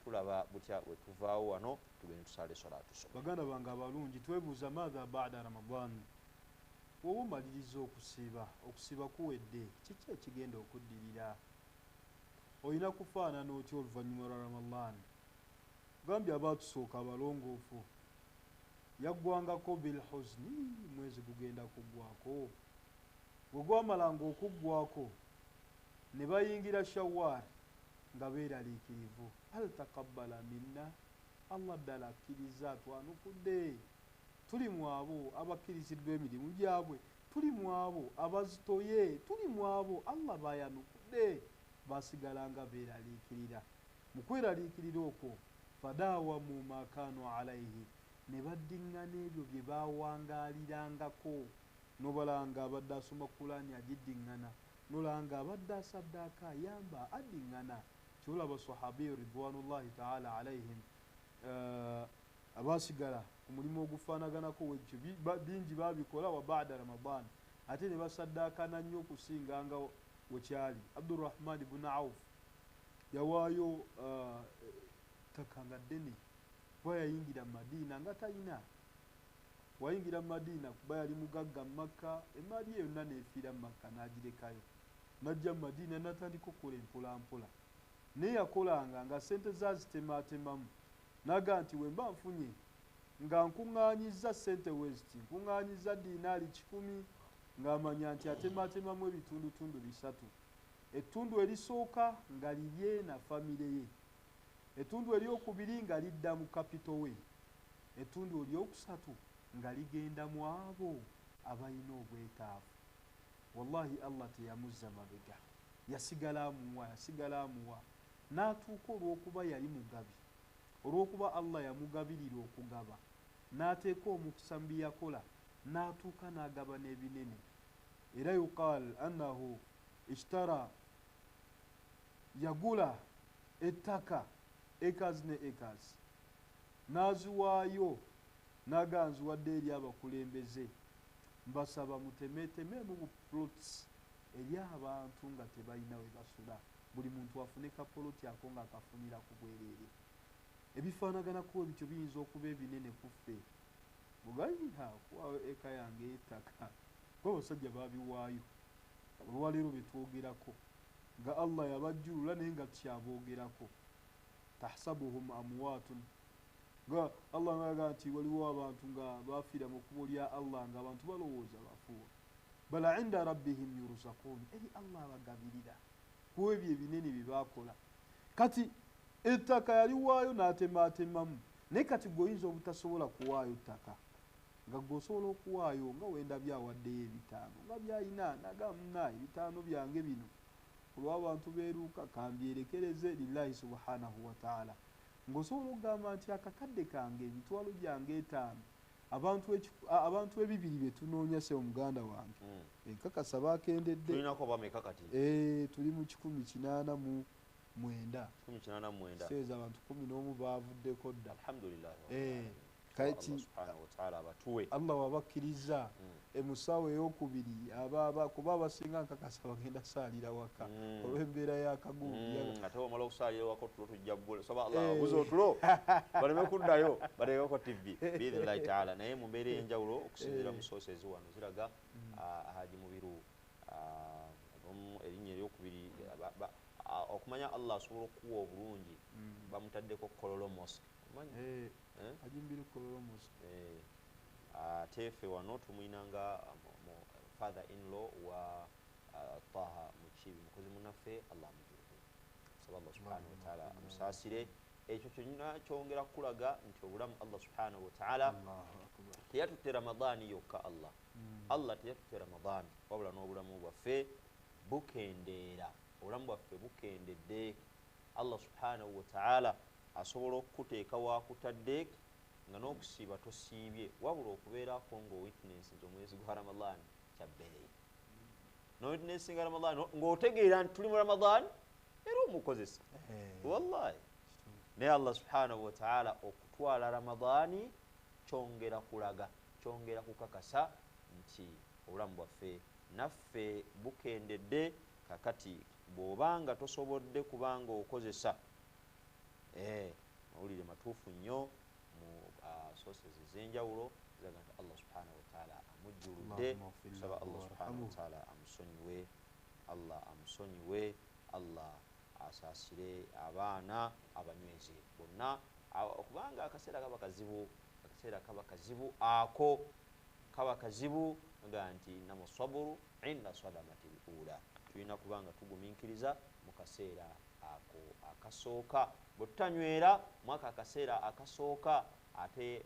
tulaba butya bwe tuvaawo wano tugende tusaale salaatu subhi. baganda bange abalungi twebuuza maadha baada ramadan woba omaliriza okusiba kuwedde kiki ekigenda okuddirira olina kufaanana otya oluvannyuma lwa ramadan gambye abaatusooka abalongoofu yaggwangako bilhuzni mwezi gugenda kuggwako bwe gwamalanga okuggwako ne bayingira shawaari nga beeraliikirivu hal taqabbala minna allah ddala akkiriza twanukudde tuli mu abo abakkiriziddwa emirimu gyabwe tuli mu abo abazitoye tuli mu abo allah bayanukudde basigala nga beeraliikirira mu kweraliikirira okwo fadaawamu ma kaanu alaihi ne baddiŋŋana ebyo bye baawangaalirangako nobalanga abadde asoma kulaani agiddiŋŋana nolanga abadde asaddaaka ayamba addiŋŋana kyolaba sahabiyo ridwanullahi taala alaihim abasigala ku mulimu ogufaanaganako wekyo bingi babikola wa baada ramadan ate ne basaddaakana nnyo okusinganga wekyali. Abdurrahman ibn Auf yawaayo ttaka nga ddene kuba yayingira Madiina nga talina wayingira Madiina kuba yali mugagga Makka emaali eyo yonna neefiira Makka n'agirekayo najja Madiina natandika okukola empolampola naye yakolanga nga sente zazitemaatemamu naga nti wemba nfunye nga nkuŋŋaanyiza sente weziti nkuŋŋaanyiza dinaali 100 ng'amanya nti atemaatemamu ebitundutundu 3 ettundu erisooka nga lirye na famire ye ettundu eryokubiri nga lidda mu kapito we ettundu eryokusatu nga ligenda mu abo abalina obwetaavu. Wallahi Allah teyamuzza mabega yasigala amuwa n'atuuka olw'okuba yali mugabi olw'okuba Allah yamugabirira okugaba n'ateeka omukisa mu byeyakola n'atuuka n'agaba n'ebinene era yuqaal annahu ishtara yagula ettaka acres ne acres n'aziwaayo n'aganziwadde eri abakulembeze mbasaba mutemeetemeemu mu plots eri abantu nga tebalina we basula buli muntu afune kapoloti ako nga akafunira ku bwereere ebifaanaganako bityo biyinza okuba ebinene ku ffe bugayiha kuwaayo eka yange y'ettaka kuba abasajja babiwaayo olwaleero betwogerako nga Allah yabajjulula naye nga tukyaboogerako tahsabuhum amwaatun nga Allah naga nti waliwo abantu nga bafiira mu kkubo lya Allah nga abantu balowooza bafuwa bala inda rabbihim yurzaqun eri Allah bagabirira ku ebyo ebinene bye baakola kati ettaka yaliwaayo n'atemaatemamu naye kati gweoyinza obutasobola kuwaayo ttaka nga gweosobola okuwaayo nga wenda byawaddeyo 5 nga byayina naga munnaye 5 byange bino olw'abantu beeruuka kambyerekereze lillahi subhanahu wa ta'ala ng'osobola okugamba nti akakadde kange emitwalo gyange 5 abantu ebibiri betunoonya se omuganda wange enkakasa baakendedde tuli mu 189 seeza abantu 11 baavuddeko dda alhamdulillah Allah wabakkiriza emusaawa ey'okubiri kuba abasinga nkakasa bagenda saalira waka olw'embeera y'akagugu ate wamala okusaalira waka otulo tujja soba Allah abuze otulo baleme kuddayo balekeko TV biidhnillahi taala naye mu mbeera ey'enjawulo okusinziira mu sources wano ziraga Haji Mubiru erinnya eryokubiri okumanya Allah asobola okuwa obulungi bamutaddeko Kololo Mosque ajimbire Kololo Mosque ate ffe wano tumuyinanga father in law wa Taha Mukibi mukozi munaffe Allah amujulize saba Allah subhanahu wa ta'ala amusaasire ekyo kyonna kyongera kulaga nti obulamu Allah subhanahu wa ta'ala teyatutte Ramadani yokka Allah teyatutte Ramadani wabula n'obulamu bwaffe bukendeera, obulamu bwaffe bukendedde. Allah subhanahu wa ta'ala asobola okukuteeka wakutadde nga n'okusiiba tosiibye, wabula okubeerako ng'owitness omwezi gwa Ramadan kyabbeeyi, n'owitnessinga Ramadan ng'otegeera nti tuli mu Ramadan era omukozesa. Wallahi naye Allah subhanahu wa ta'ala okutwala Ramadani kyongera kulaga, kyongera kukakasa nti obulamu bwaffe naffe bukendedde. Kakati bw'obanga tosobodde kubanga okozesa mawulire matuufu nnyo mu sources ez'enjawulo zaga nti Allah subhanahu wa ta'ala amujjuludde. Tusaba Allah subhanahu wa ta'ala amusonyiwe, Allah amusonyiwe, Allah asaasire abaana abanywezi bonna, okubanga akaseera kaba kazibu, akaseera kaba kazibu, ako kaba kazibu nga nti namusaburu inda sadamatil ula. Tulina kubanga tugumiikiriza mu kaseera ako akasooka. Bwe tutanywera mwaka akaseera akasooka ate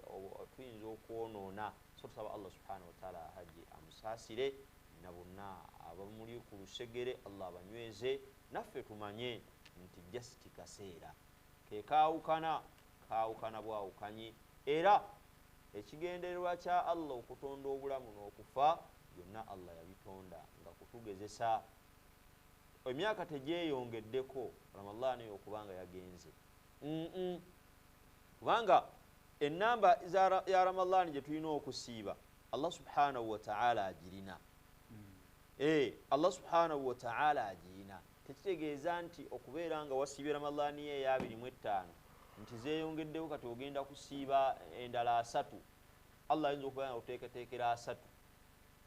tuyinza okwonoona. So tusaba Allah subhanahu wa ta'ala haji amusaasire na bonna abamuli ku lusegere, Allah abanyweze, naffe tumanye nti just kaseera ke kaawukana bwawukanyi, era ekigendererwa kya Allah okutonda obulamu n'okufa byonna Allah yabitonda nga kutugezesa. Emyaka tegyeyongeddeko Ramadan eyo okubanga yagenze, kubanga ennamba ya Ramadan gye tulina okusiiba Allah subhanahu wa ta'ala agirina. Allah subhanahu wa ta'ala agirina. Tekitegeeza nti okubeera nga wasiibye Ramadan ye 25 nti zeeyongeddewo kati ogenda kusiiba endala 3. Allah ayinza okubeera nga oteekateekera 3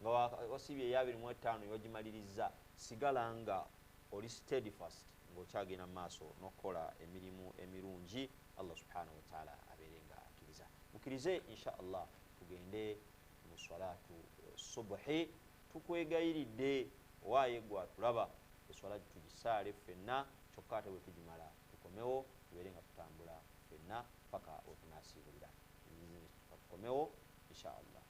nga wasiibye 25 yogimaliriza, sigala nga oli steadfast ng'okyagenda mu maaso n'okukola emirimu emirungi. Allah subhanahu wa ta'ala abeere nga akkiriza. Mukkirize insha Allah tugende mu salatu subuhi. Tukwegayiridde waaye gwa tulaba eswala tugisaale ffenna, kyokka ate bwe tugimala tukomewo, tubeere nga tutambula ffenna paka otunasiibulira. Tukomewo insha Allah.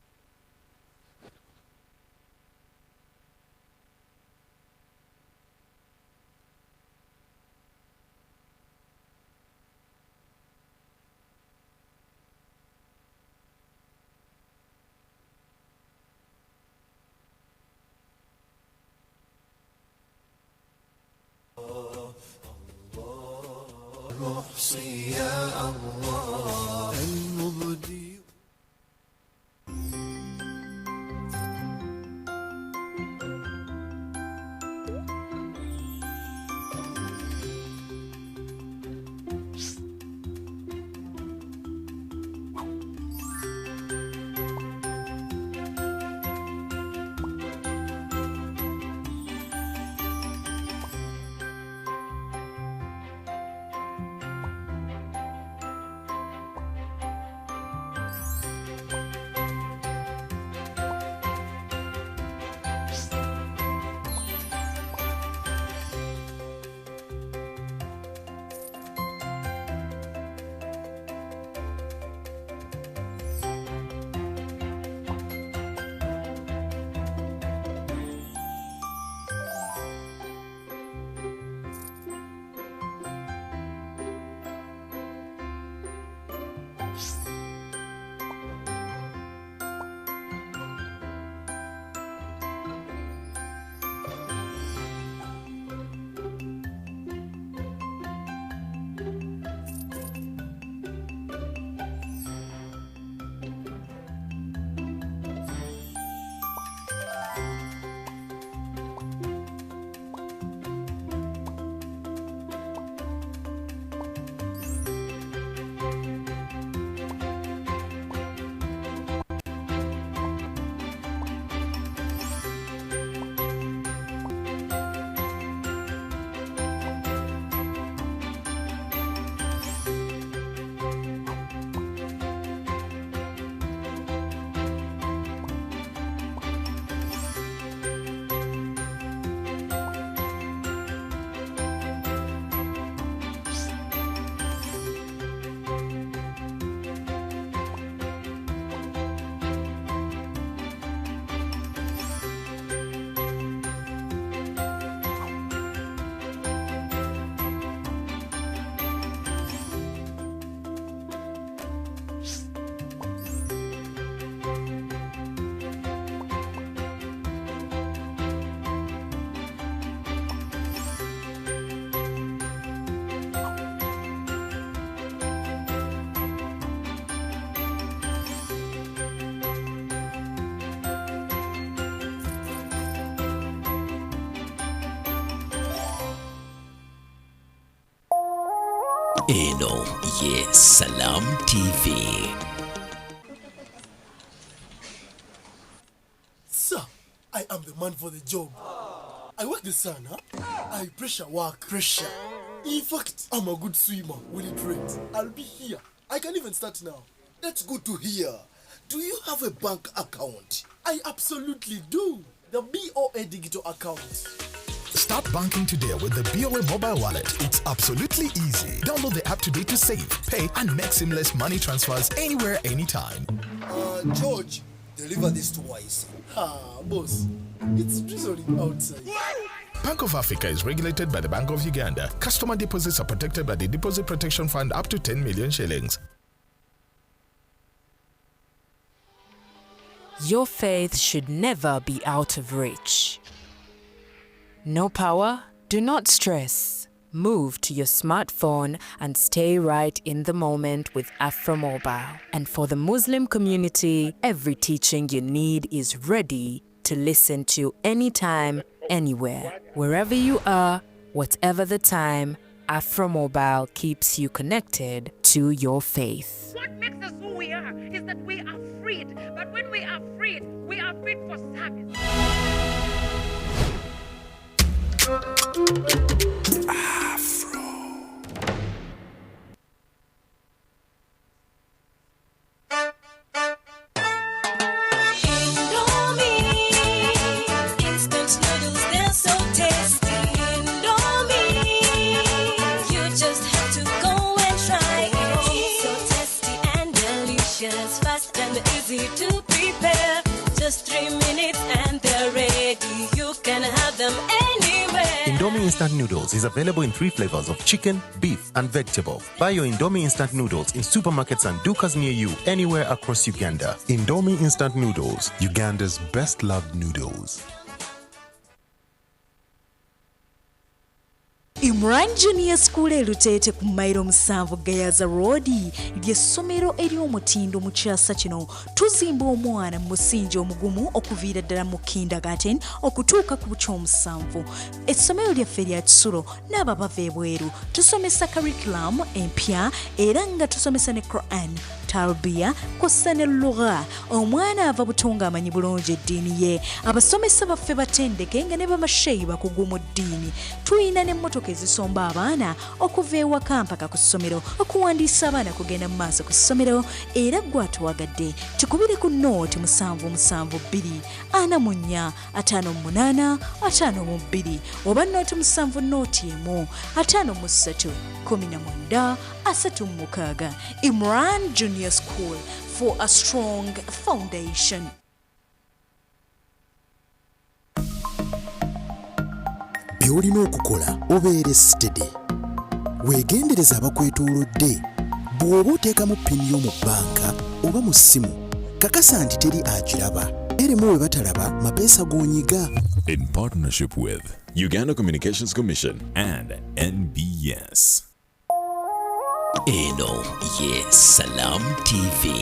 يا الله المبدي Eno ye Salam TV. Sir, I am the man for the job. I work the sun, huh? I pressure work. Pressure. In fact, I'm a good swimmer. Will it rain? I'll be here. I can even start now. That's good to hear. Do you have a bank account? I absolutely do. The BOA digital account. Start banking today with the BOA mobile wallet. It's absolutely easy. Download the app today to save, pay, and make seamless money transfers anywhere, anytime. George, deliver this twice. Boss, it's drizzling outside. Bank of Africa is regulated by the Bank of Uganda. Customer deposits are protected by the Deposit Protection Fund up to 10 million shillings. Your faith should never be out of reach. No power? Do not stress. Move to your smartphone and stay right in the moment with AfroMobile. And for the Muslim community, every teaching you need is ready to listen to anytime, anywhere. Wherever you are, whatever the time, AfroMobile keeps you connected to your faith. What makes us who we are is that we are freed. But when we are freed for service. To prepare, just 3 minutes and they're ready. You can have them anywhere. Indomie Instant Noodles is available in 3 flavors of chicken, beef, and vegetable. Buy your Indomie Instant Noodles in supermarkets and dukas near you anywhere across Uganda. Indomie Instant Noodles, Uganda's best loved noodles. Imran Junior School Lutete ku Mairo Musanvu Gayaza Road ly'essomero ery'omutindo mu kyasa kino tuzimba omwana mu musingi omugumu okuviira ddala mu kindergarten okutuuka ku ky'omusanvu. Essomero lyaffe lya kisulo n'abo abava ebweru tusomesa curriculum empya era nga tusomesa ne Quran, Tarbiya kw'ossa ne Lugha. Omwana ava buto ng'amanyi bulungi eddiini ye. Abasomesa baffe batendeke nga ne bamasheyi bakugu mu ddiini. Tuyina n'emmotoka ezisomba abaana okuva ewaka mpaka ku ssomero, okuwandiisa abaana kugenda mu maaso ku ssomero. Era gwe atuwagadde tukubire ku nooti 772 44 58 52 oba nooti 7 nooti emu 53 19 36. Imran Junior School, for a strong foundation. Byolina okukola obeere steady. Weegendereza abakwetoolodde. Bw'oba oteekamu ppini yo mu bbanka oba mu ssimu, kakasa nti teri agiraba. Eremu we batalaba mapeesa g'onyiga. In partnership with Uganda Communications Commission and NBS. Eno ye Salam TV.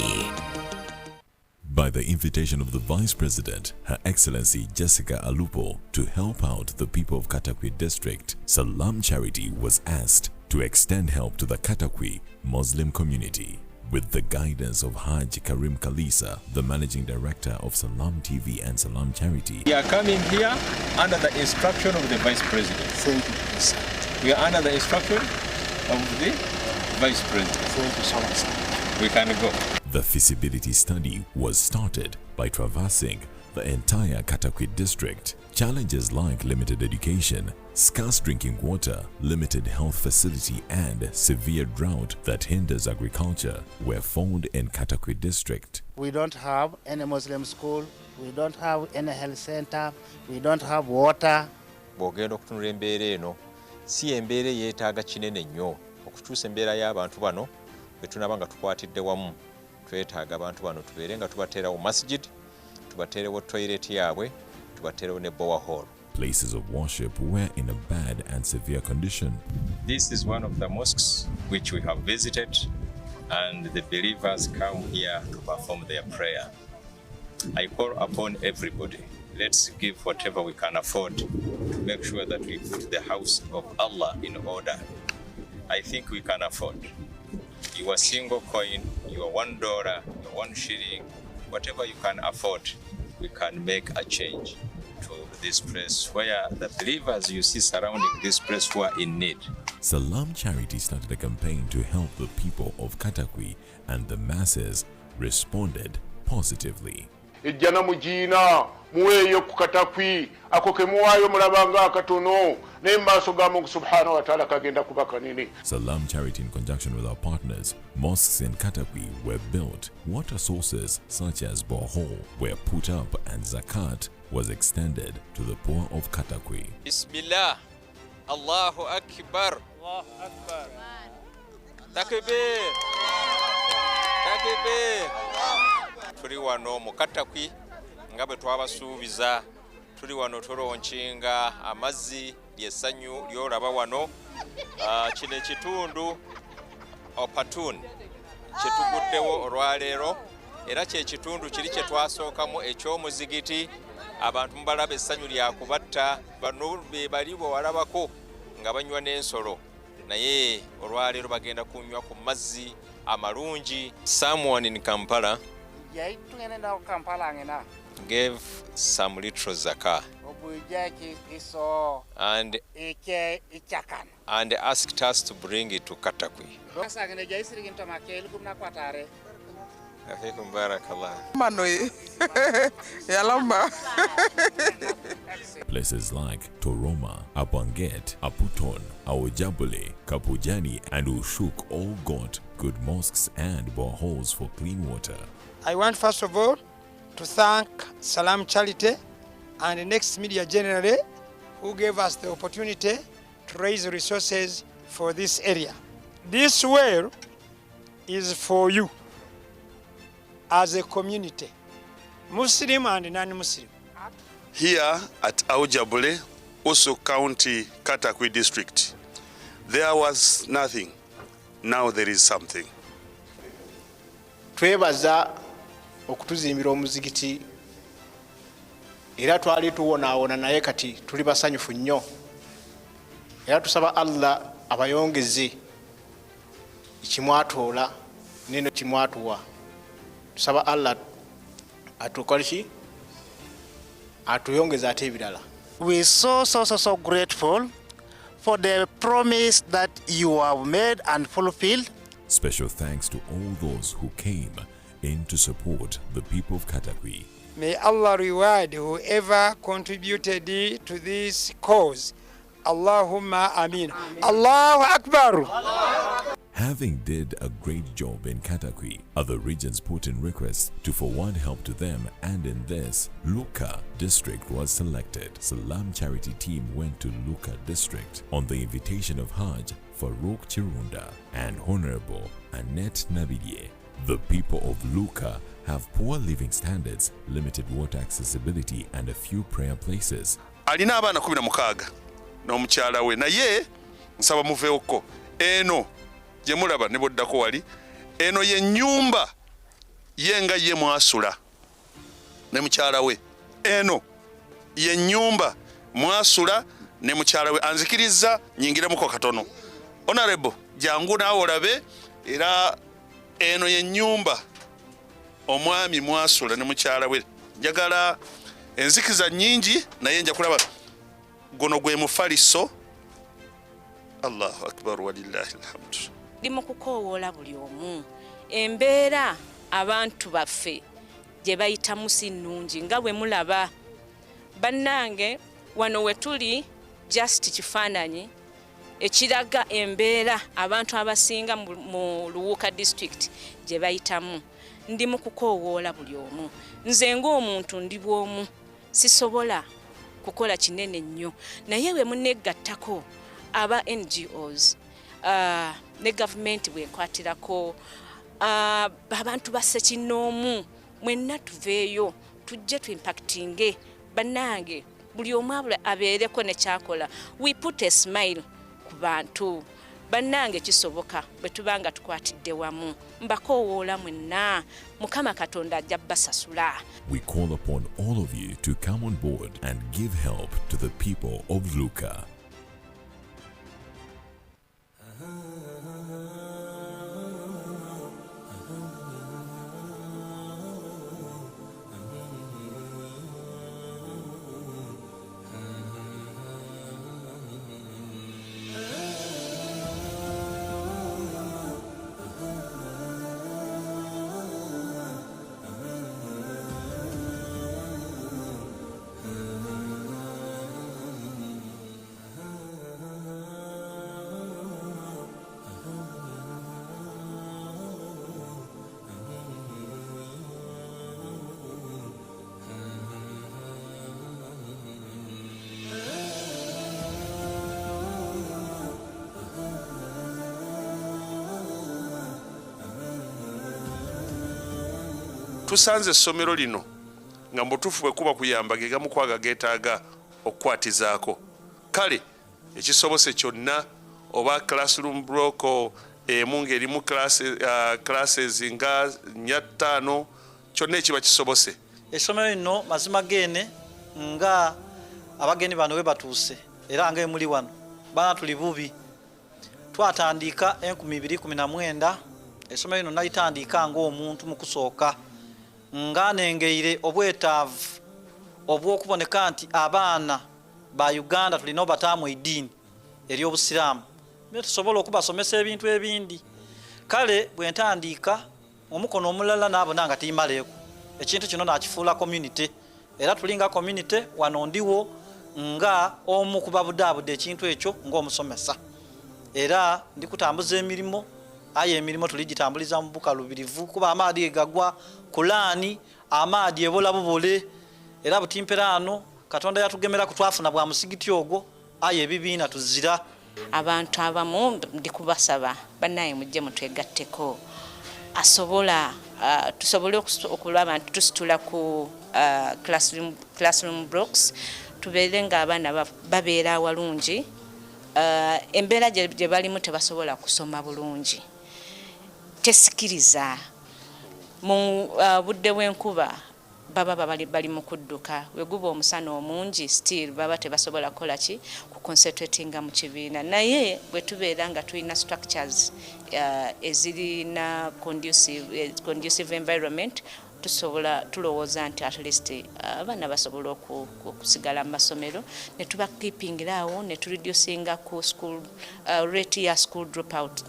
By the invitation of the Vice President, Her Excellency Jessica Alupo, to help out the people of Katakwi District, Salam Charity was asked to extend help to the Katakwi Muslim community. With the guidance of Haj Karim Kalisa, the Managing Director of Salam TV and Salam Charity. We are coming here under the instruction of the Vice President. Thank you, sir. We are under the instruction of the Vice President. Thank you so much, sir. We can go. The feasibility study was started by traversing the entire Katakwi district. Challenges like limited education, scarce drinking water, limited health facility, and severe drought that hinders agriculture were found in Katakwi district. We don't have any Muslim school, we don't have any health center, we don't have water. Bw'ogenda okutunula embeera eno, si embeera yeetaaga kinene nnyo okukyusa embeera y'abantu bano bwe tunaba nga tukwatidde wamu. Twetaaga abantu bano tubeere nga tubateerawo masjid, tubateerewo toilet yaabwe, tubateerewo ne borehole. Places of worship were in a bad and severe condition. This is one of the mosques which we have visited, and the believers come here to perform their prayer. I call upon everybody, let's give whatever we can afford to make sure that we put the house of Allah in order. I think we can afford. Your single coin, your $1, your 1 shilling, whatever you can afford, we can make a change to this place where the believers you see surrounding this place who are in need. Salam Charity started a campaign to help the people of Katakwi, and the masses responded positively. Ejjana mujina muweeyo ku Katakwi ako ke muwaayo mulabanga akatono naye maaso ga Mungu subhanahu wa ta'ala kagenda kuba kanene. Salam Charity, in conjunction with our partners, mosques in Katakwi were built, water sources such as borehole were put up, and zakat was extended to the poor of Katakwi. Bismillah, Allahu Akbar, Allahu Akbar, Takbir, Takbir. Tuli wano mu Katakwi nga bwe twabasuubiza, tuli wano tolonchinga amazzi lyessanyu lyolaba wano. Kino ekitundu Opatun kyetuguddewo olwaleero, era kyekitundu kiri kye twasookamu eky'omuzigiti. Abantu mubalaba essanyu lyakubatta, bano be bali bwe walabako nga banywa n'ensolo, naye olwaleero bagenda kunywa ku mazzi amalungi. Someone in Kampala gave some little zakah and asked us to bring it to Katakwi. Places like Toroma, Abanget, Aputon, Awojabule, Kapujani, and Ushuk all got good mosques and boreholes for clean water. I want first of all to thank Salam Charity and Next Media generally, who gave us the opportunity to raise resources for this area. This well is for you as a community, Muslim and non-Muslim. Here at Awojabule, Usu County, Katakwi district, there was nothing. Now there is something. Twebaza okutuzimbira omuzigiti era twali tuwonaawona naye kati tuli basanyufu nnyo, era tusaba Allah abayongeze ekimwatoola neno kimwatuwa. Tusaba Allah atukoleki atuyongeze ate ebirala. We so grateful for the promise that you have made and fulfilled. Special thanks to all those who came in to support the people of Katakwi. May Allah reward whoever contributed to this cause. Allahumma Ameen. Allahu Akbar. Having did a great job in Katakwi, other regions put in requests to forward help to them, and in this, Luka district was selected. Salam Charity team went to Luka district on the invitation of Hajj Farouk Chirunda and Honorable Annette Nabidie. The people of Luka have poor living standards, limited water accessibility, and a few prayer places. Alina abaana 16 n'omukyala we, naye nsaba muveeko eno gye mulaba ne boddako wali, eno ye nnyumba yenga ye mwasula ne mukyala we. Eno ye nnyumba mwasula ne mukyala we. Anzikiriza nyingiramuko katono. Honorable, jangu naawe olabe, era eno ye nnyumba omwami mwasula ne mukyala we. Njagala enzikiza nnyingi naye nja kulaba gono gwe mufaliso. Allahu akbar walillahi alhamdu. Ndi mu kukoowoola buli omu embeera abantu baffe gye bayitamu si nnungi nga bwe mulaba. Bannange wano we tuli just kifaananyi ekiraga embeera abantu abasinga mu Luwuka district gye bayitamu. Ndi mu kukoowoola buli omu. Nze ng'omuntu ndi bw'omu sisobola kukola kinene nnyo, naye we munnegattako aba NGOs ne government bwenkwatirako abantu basse kinoomu mwenna tuveeyo tujje tu impactinge bannange buli omu abeereko ne kyakola. We put a smile ku bantu bannange kisoboka bwe tubanga tukwatidde wamu. Mbakoowoola mwenna, Mukama Katonda ajja basasula. We call upon all of you to come on board and give help to the people of Luka. tusanze essomero lino nga mutuufu bwe kuba kuyamba ge gamu kwaga geetaaga okukwatizaako. Kale ekisobose kyonna oba classroom block emu ng'erimu classes nga 4-5 kyonna ekiba kisobose. Essomero lino mazima geene nga abagenyi bano we batuuse era nga emuli wano bana tuli bubi twatandika 2019 essomero lino nalitandika ng'omuntu mu kusooka nga nengeire obwetaavu obw'okuboneka nti abaana ba Uganda tulina obataamu eddiini ery'obusiraamu tusobola okubasomesa ebintu ebindi. Kale bwe ntandika omukono omulala naabona nga tiyimaleeko ekintu kino nakifuula community era tulinga community wano ndiwo nga omu kubabudaabuda ekintu ekyo ng'omusomesa era ndikutambuza emirimu aye emirimu tuligitambuliza mu bukalubirivu kuba amaadi egagwa kulaani amaadi ebola bubole era butimperano Katonda yatugemera kutwafuna bwa musigiti ogwo aye ebibiina tuzira. Abantu abamu ndikubasaba bannaye mujje mutwegatteko asobola tusobole okulaba nti tusitula ku classroom blocks tubeere ng'abaana babeera awalungi embeera gye balimu tebasobola kusoma bulungi tesikiriza mu budde bw'enkuba baba bali mu kudduka weguba omusana omungi still baba tebasobola kukola ki ku concentratinga mu kibiina naye bwe tubeera nga tulina structures ezirina conducive environment tulowooza nti at least abaana basobola okusigala mu masomero ne tuba keepingirawo ne tureducinga ku school rate ya school dropout.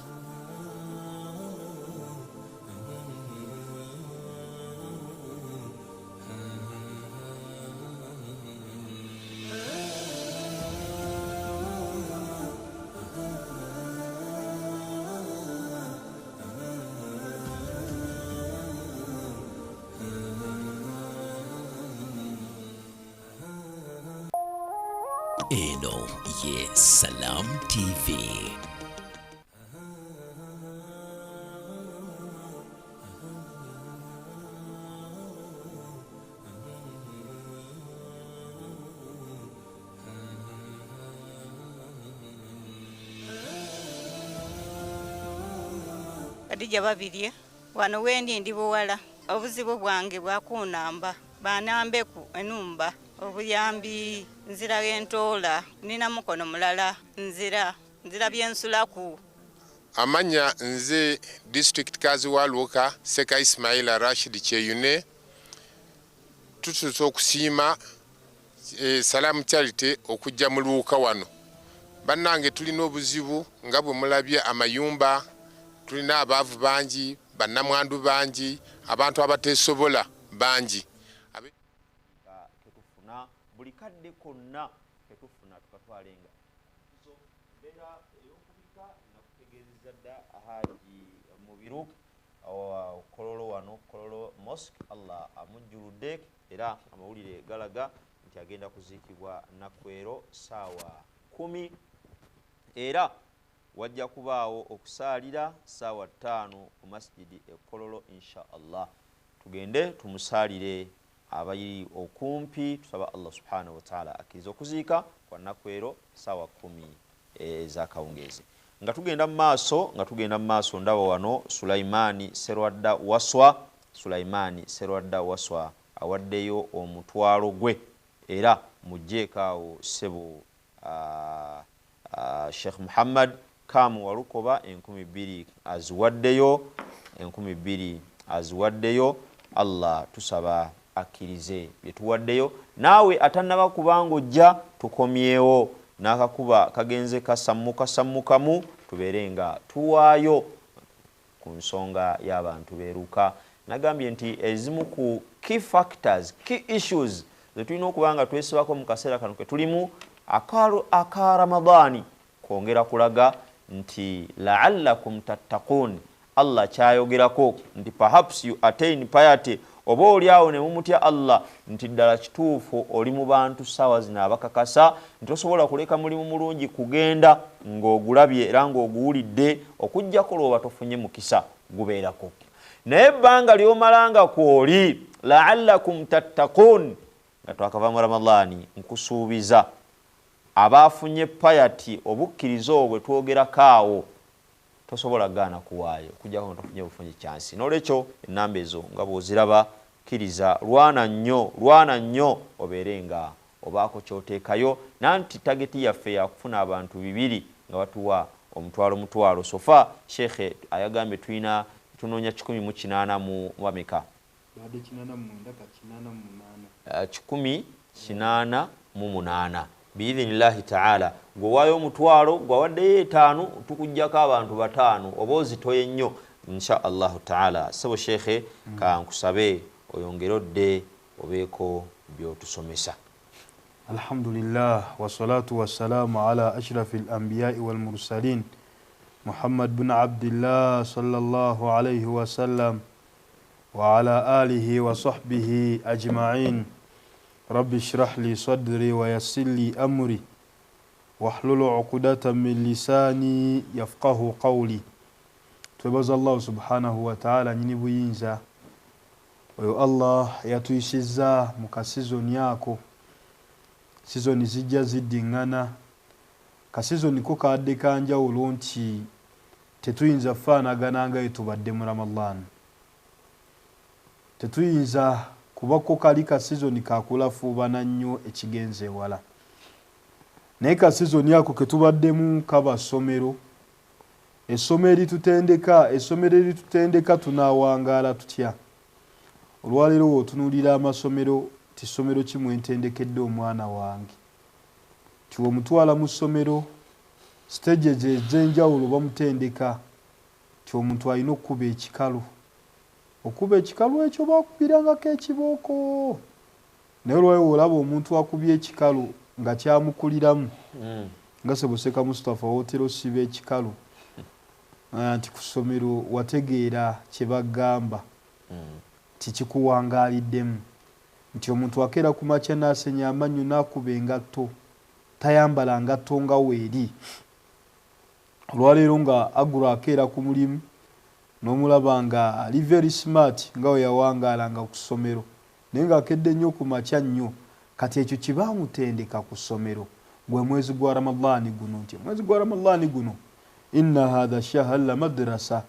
Eno ye Salam TV. Adija babirye wano wendi ndi buwala obuzibu bwange bwakunamba banambeku enumba obuyambi nzira gentoola nina mukono mulala nzira byensulaku. Amanya nze district kazi wa Luoka Seka Ismaila Rashid Cheyune tutuso okusiima Salam Charity okujja mu Luoka wano. Bannange tulina obuzibu nga bwe mulabye amayumba tulina abaavu bangi bannamwandu bangi abantu abateesobola bangi. Buli kadde konna ketufuna tukatwalenga so bera eyokubika nakutegeeza dda haji mubiru kololo wano kololo mosque Allah amujjuludde era amawulire galaga nti agenda kuziikibwa Nakwero saawa 10 era wajja kubaawo okusaalira saawa 5 ku masjidi ekololo insha Allah tugende tumusaalire abayiri okumpi tusaba Allah subhanahu wa ta'ala akiza okuziika kwa Nakwero sawa 10 za kawungezi nga tugenda mu maaso ndaba wano Sulaimani Serwadda Waswa awaddeyo omutwalo gwe era mujjeekaawo sebo Sheikh Muhammad Kamu Walukoba 2000 aziwaddeyo Allah tusaba akirize byetuwaddeyo naawe atannaba kubanga ojja tukomyewo n'akakuba kagenze kasammukamu tubeere nga tuwaayo ku nsonga y'abantu beeruka. Nagambye nti ezimu ku key factors, key issues zetulina okuba nga twesibako mu kaseera kano ke tulimu aka Ramadani kwongera kulaga nti la'allakum tattaqun. Allah kyayogerako nti perhaps you attain piety oba oliawo ne mumutya Allah nti ddala kituufu oli mu bantu ssaawa zino abakakasa nti osobola kuleka mulimu mulungi kugenda ng'ogulabye era ng'oguwulidde okujjako lwoba tofunye mukisa gubeerako. naye ebbanga lyomalanga kwoli la'allakum tattaqun nga twakava mu ramadani nkusuubiza abafunye payati obukkiriza obwe twogerako awo tosobola gaana kuwaayo okujjako nga tofunye bufunye kyansi n'olwekyo ennamba ezo nga bw'oziraba kkiriza lwana nnyo obeere nga obaako kyoteekayo nanti tageti yaffe yakufuna abantu 2 nga batuwa omutwalo sofa shekhe ayagambye tulina tunoonya 180 mu bameka 188 biidhinillahi taala gwewaayo omutwalo gwawaddeyo 5 tukujjako abantu 5 oba ozitoye nnyo insha allahu taala. Sebo shekhe kankusabe oyongere odde obeeko byotusomesa. Alhamdulillah wassalatu wassalamu ala ashrafil anbiya'i wal mursalin Muhammad bin Abdullah sallallahu alayhi wa sallam wa ala alihi wa sahbihi ajma'in. Rabbi shrah li sadri wa yassir li amri wahlul 'uqdatan min lisani yafqahu qawli. Twebaza Allah subhanahu wa ta'ala nyini buyinza oyo Allah yatuyishiza mu kasizoni yako. Sizoni zijja ziddingana kasizoni ko kadde kanjawulo nti tetuyinza faanagana nga etubadde mu Ramadan. Tetuyinza kuba ko kali kasizoni kakulafuubana nnyo ekigenze wala. Naye kasizoni ako ketubaddemu kaba ssomero. Essomero eritutendeka tunaawangaala tutya. Olwaleero wootunuulira amasomero tisomero kimwe entendekedde omwana wange tiwo mutwala mu ssomero stages ez'enjawulo bamutendeka ti omuntu alina okukuba ekikalu ekyo bakubirangako ekibooko naye olwayo olaba omuntu akubye ekikalu nga kyamukuliramu nga Sebuseka Mustafa wootera osiba ekikalu nti ku ssomero wategeera kye bagamba tikikuwangaaliddemu nti omuntu akeera ku makya n'asenya amanyu n'akuba engatto tayambala ngatto nga weeri. Olwaleero nga agula akeera ku mulimu n'omulaba nga ali very smart nga we yawangaalanga ku ssomero naye ng'akedde nnyo ku makya nnyo kati ekyo kibaamutendeka ku ssomero gwe mwezi gwa Ramadani guno nti mwezi gwa Ramadani guno inna hadha shahra la madrasa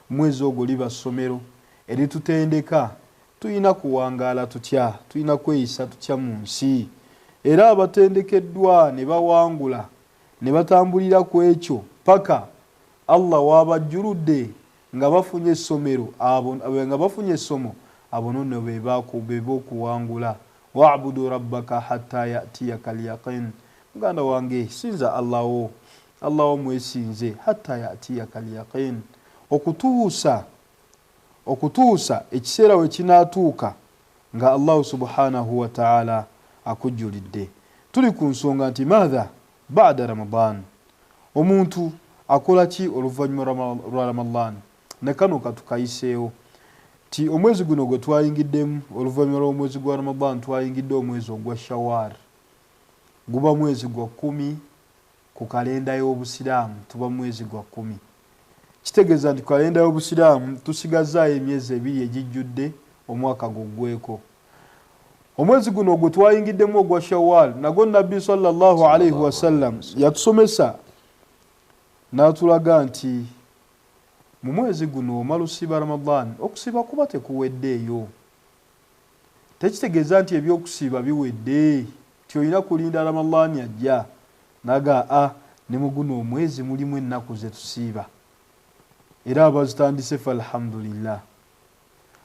mwezi ogwo liba ssomero eritutendeka tuyina kuwangaala tutya tuyina kweyisa tutya mu nsi era abatendekeddwa ne bawangula ne batambulira ku ekyo paka Allah wabajjuludde nga bafunye essomero nga bafunye essomo abo nno beeba okuwangula wa'budu rabbaka hatta ya'tiyaka al-yaqin. Muganda wange sinza Allah mwesinze hatta ya'tiyaka al-yaqin okutuusa ekiseera we kinaatuuka nga Allah subhanahu wa ta'ala akujjulidde. Tuli ku nsonga nti maadha ba'da Ramadan, omuntu akola ki oluvannyuma lwa Ramadan? Ne kano katukayiseewo ti omwezi guno gwe twayingiddemu oluvannyuma lw'omwezi gwa Ramadan twayingidde omwezi ogwa Shawwal, guba mwezi gwa 10 ku kalenda y'Obusiraamu, tuba mwezi gwa 10. Kitegeeza nti kalenda y'Obusiraamu tusigazaayo emyezi 2 egijjudde omwaka gugweko. Omwezi guno gwe twayingiddemu ogwa Shawwal nagwo Nabbi sallallahu alayhi wa sallam yatusomesa n'atulaga nti mu mwezi guno omala osiba Ramadan, okusiba kuba tekuweddeeyo. Tekitegeeza nti ebyokusiba biwedde ti olina kulinda Ramadan ajja naga ne mu guno omwezi mulimu ennaku ze tusiiba. Era abazitandise fa alhamdulillah,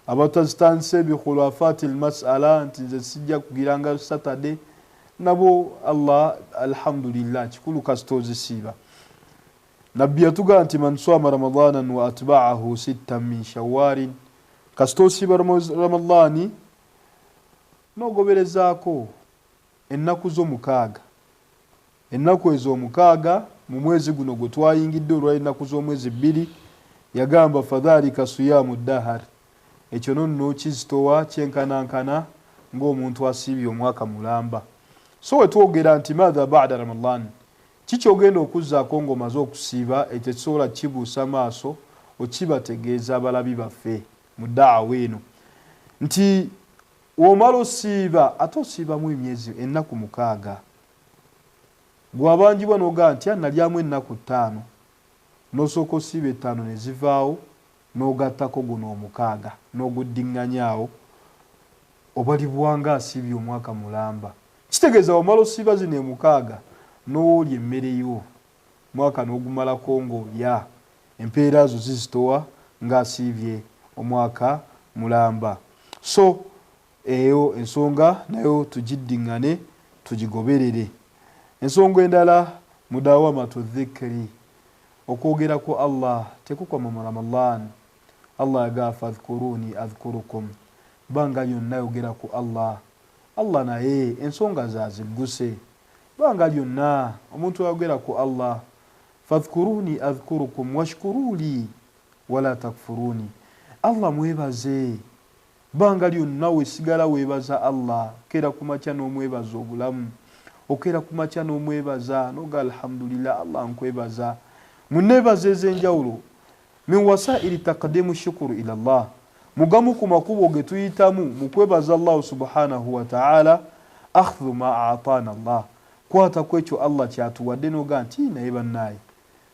abatazitandise bikhulafaati almas'ala nti nze sijja kugiranga Saturday nabo Allah alhamdulillah kikulu kasita ozisiiba. Nabbi yatugaa nti man swama ramadanan wa atba'ahu 6 min shawwalin, kasita osiiba Ramadani n'ogoberezaako ennaku z'omukaaga. Ennaku ez'omukaaga mu mwezi guno gwe twayingidde olwa ennaku z'omwezi 2 yagamba fadhalika siyamu dahar, ekyo nno kizitowa kyenkanankana ng'omuntu asiibye omwaka mulamba. So wetwogera nti maadha ba'da Ramadan, kiki ogenda okuzzaako ng'omaze okusiiba ekyo kisobola kibuusa maaso okibategeeza abalabi baffe da'wa eno nti omalo siba atosiba mu emyezi ennaku 6 gwabanjibwa noga nti analyamu ennaku 5 nosoko sibe 5 ne zivaawo nogattako guno 6 noguddinganyaawo obali bwanga asibye omwaka mulamba kitegeeza omalo siba zine 6 n'oli emmere yo mwaka n'ogumala kongo ya empeera zo zizitowa ng'asiibye omwaka mulamba. So eyo ensonga nayo tugiddingane tugigoberere. Ensonga endala mudawamatu dhikri okwogera ku Allah tekukoma mu Ramadan. Allah yagaa fadhkuruni adhkurukum banga yonna yogera ku Allah. Allah naye ensonga zaziguse banga yonna omuntu yogera ku Allah fadhkuruni adhkurukum washkuruli wala takfuruni. Allah mwebaze banga lyonna wesigala webaza Allah kera kumakya n'omwebaza obulamu okera kumakya n'omwebaza noga alhamdulillah Allah nkwebaza munebaze zenjawulo min wasaili taqdimu shukuru ila Allah mugamu ku makubo ge tuyitamu mukwebaza Allah subhanahu wa ta'ala akhdhu ma a'tana Allah kwata kwekyo Allah kyatuwadde noga nti naye bannaye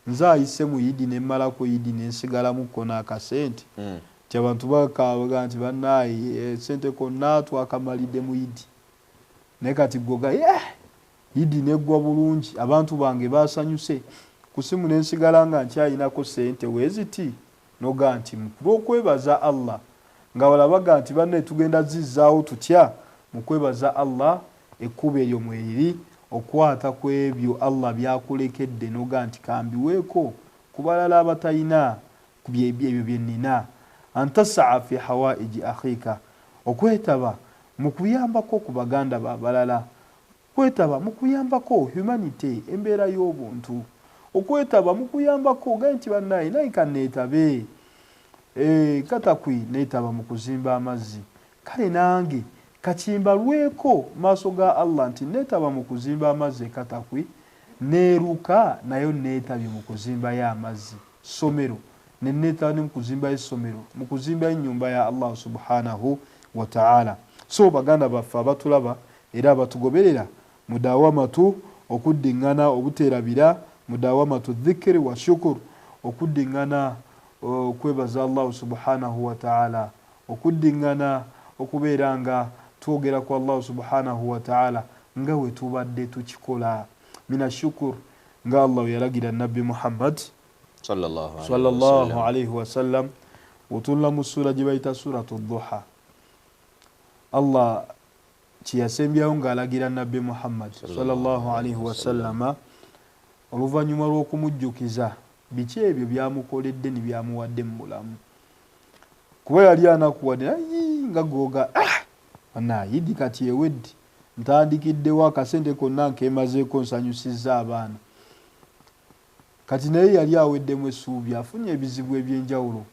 nze ayise mu yidi ne malako yidi ne nsigala muko n'akasente abantu bakabaga nti bannaye sente konna twakamalidde mu yidi naye kati goga yidi neggwa bulungi abantu bange basanyuse kusimu nensigala nga nkyayinako sente weziti noga nti mukwebaza Allah nga walabaga nti banne tugenda zizzaawo tutya mukwebaza Allah ekkubo eryo mweriri okwata ku ebyo Allah byakulekedde noga nti kambiweeko kubalala abatayina ku byebyo byennina antasaa fi hawaiji akhika okwetaba mukuyambako ku baganda babalala kwetaba mukuyambako humanity embeera y'obuntu okwetaba mukuyambako ganti bannaye naika neetabe katakwi neetaba mukuzimba amazzi kale nange kachimbalweko maaso ga Allah nti neetaba mukuzimba amazzi katakwi neeruka nayo neetabye mukuzimba ya amazzi somero neneta ni mukuzimba isomero mukuzimba inyumba ya Allah subhanahu wa ta'ala. So baganda bafa batulaba era batugoberera mudawamatu okuddingana obuterabira mudawamatu dhikri wa shukr okuddingana okwebaza Allah subhanahu wa ta'ala okuddingana okuberanga twogera ku Allah subhanahu wa ta'ala nga we tubadde tukikola mina shukr nga Allah yalagira nabbi Muhammad sallallahu alayhi wa sallam utulla musura jibaita suratu dhuha. Allah chiyasembyawo ng'alagira nabbi Muhammad sallallahu alayhi wa sallama oluvannyuma lw'okumujjukiza biki ebyo byamukoledde ne byamuwadde mu bulamu kuba yali anakuwadde nga goga yidi kati eweddi ntandikiddewo akasente konna nkemazeeko nsanyusizza abaana kati naye yali aweddemu essuubi afunye ebizibu ebyenjawulo.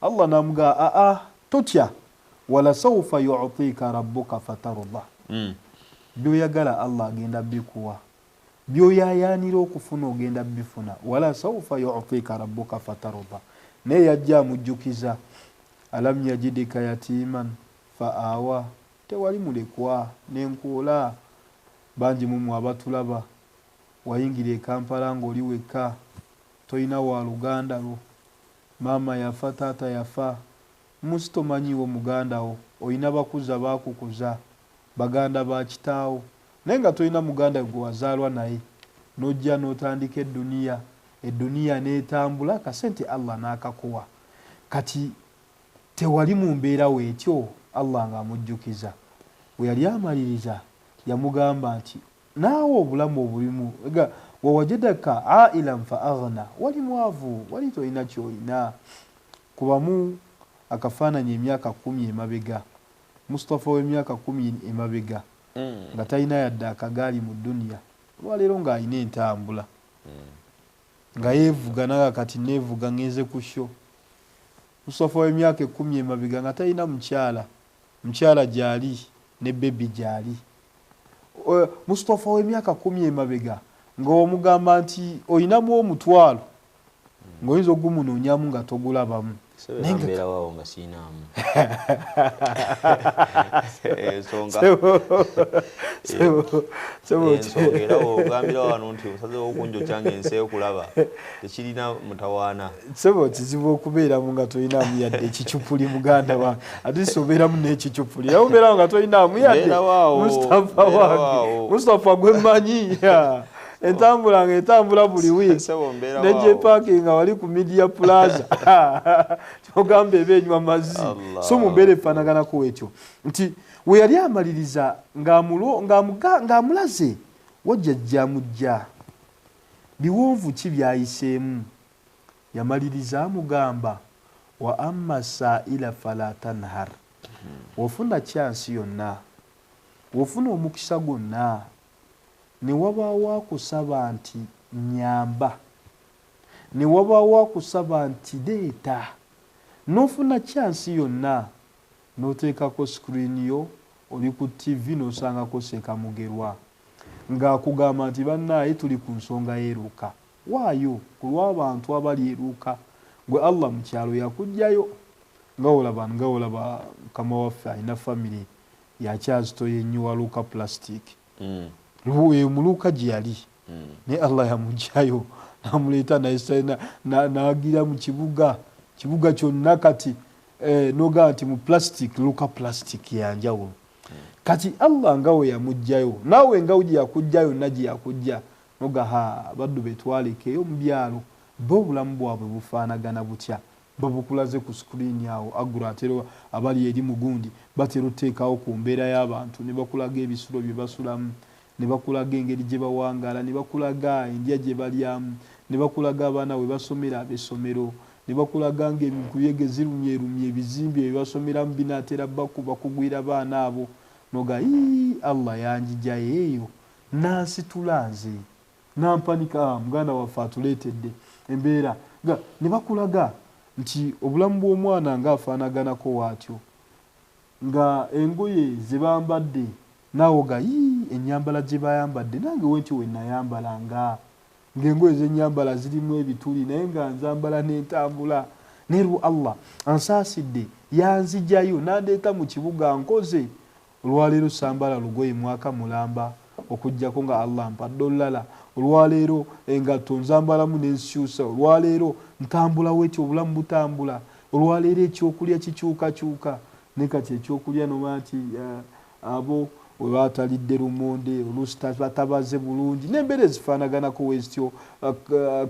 Allah namuga totya wala sawfa yu'tika rabbuka fatarullah byoyagala Allah agenda bikuwa byoyayanira okufuna ogenda bifuna wala sawfa yu'tika rabbuka fatarullah naye yajja amujjukiza alam yajidika yatiman fa'awa tewali mulekwa n'enkuula bangi mumu abatulaba wayingira e Kampala ng'oli wekka toyina wa luganda lo mama yafa taata yafa musitomanyiwo muganda wo oyina bakuza bakukuza baganda ba kitaawo naye nga toyina muganda gwe wazaalwa naye nojja n'otandika edduniya n'etambula kasente Allah n'akakuwa kati tewali mu mbeera weetyo Allah ng'amujjukiza bwe yali amaliriza yamugamba nti naawe obulamu obulimu wawajadaka ailan fa aghna wali mwavu wali toyina kyoyina kubamu akafaananya emyaka 10 emabega Mustafa w'emyaka 10 emabega nga talina yadde akagaali mu dduniya olwaleero ng'alina entambula nga yeevuga naga kati neevuga ngenze ku sho. Mustafa w'emyaka 10 emabega nga talina mukyala gyali ne bebi gyali. Mustafa w'emyaka 10 emabega ng'omugamba nti oyinamu omutwalo ng'oyinza ogumunoonyamu nga togulabamu Nenga wao nga sinamu. Ensongera ogambira wano nti omusaze w'okunjo kyange ensi okulaba tekirina mutawaana. Sebo kizibu okubeeramu nga toyinaamu yadde ekicupuli muganda wange ate sobeeramu n'ekicupuli era obeeramu nga toyinaamu yadde Mustafa wange Mustafa gwe mmanyi entambula ng'etambula buli wiiki nejje paaki nga wali ku Media Plaza kyogamba eba enywa mazzi so mu mbeera efaanaganako ekyo nti we yali amaliriza ng'amulaze wajjajja mujja biwonvu ki byayiseemu yamaliriza amugamba wa amma sa'ila fala tanhar wofuna chansi yonna wofuna omukisa gwonna ne wabaawo akusaba nti nyamba ne wabaawo akusaba nti deeta n'ofuna chansi yonna n'oteekako screen yo oli ku TV n'osangako Sekamugerwa ng'akugamba nti bannaaye tuli ku nsonga y'eruuka waayo ku lw'abantu abali eruuka gwe Allah mu kyalo yakugjayo nga olaba mukama waffe alina famire yakyazitoya ennyo waluuka plastic muluuka gye yali naye Allah yamugjayo namuleeta n'agira mu kibuga kyonna kati noga nti mu plastic luuka plastic yanjawulo kati Allah nga we yamugjayo naawe nga gye yakugjayo nagye yakujja noga baddu betwalekeyo mu byalo bo obulamu bwabwe bufaanagana butya babukulaze ku screen yawo agura atero abali eri mugundi batero teekawo ku mbeera y'abantu ne bakulaga ebisulo bye basulamu ne bakulaga engeri gye bawangala ne bakulaga endya gye balyamu ne bakulaga abaana we basomera ab'essomero ne bakulaga ng'emikuyege zirumyerumye ebizimbe bye basomeramu binaatera bakuba kugwira baana abo noga Allah yanjijjayo eyo nansitula nze nampanika muganda waffe atuleetedde embeera ne bakulaga nti obulamu bw'omwana ng'afaanaganako waatyo nga engoye ze bambadde naawoga ennyambala gye bayambadde nange wenti we nayambalanga ng'engoye z'ennyambala zirimu ebituli naye nga nzambala n'entambula neru Allah ansaasidde yanzijjayo nandeeta mu kibuga nkoze olwaleero sambala lugoye mwaka mulamba okujjako nga Allah mpadde olulala olwaleero engatto nzambalamu n'ensyusa olwaleero ntambula wetyo obulamu butambula olwaleero ekyokulya kikyukakyuka ne kati ekyokulya noba nti abo we batalidde lumonde oluusi batabaze bulungi n'embeera ezifaanaganako wezityo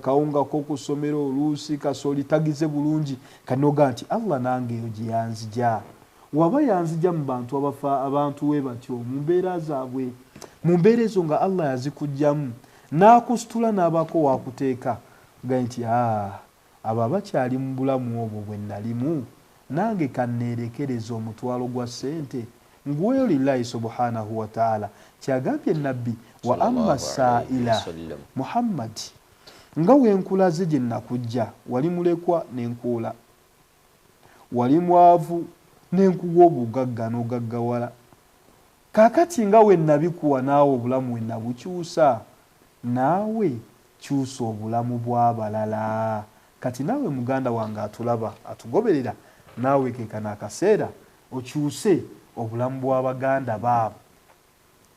kawunga k'okusomero oluusi kasooli tagize bulungi kanoga nti Allah nange eyo gye yanzija waba yanzija mu bantu abantu we batyo mu mbeera zaabwe mu mbeera ezo nga Allah yazikujjamu n'akusitula n'abaako waakuteeka ga nti abo abakyali mu bulamu obwo bwe nalimu nange kanneerekereza omutwalo gwa ssente nguweyo lillahi subhanahu wa ta'ala kyagambye nabbi wa amma sa'ila Muhammad nga wenkulaze gye nakujja wali mulekwa n'enkuula wali mwavu n'enkuwa obugagga n'ogaggawala kaakati nga we nabikuwa naawe obulamu we nabukyusa naawe kyusa obulamu bw'abalala kati naawe muganda wange atulaba atugoberera naawe kekana akaseera okyuse obulamu bw'abaganda baabo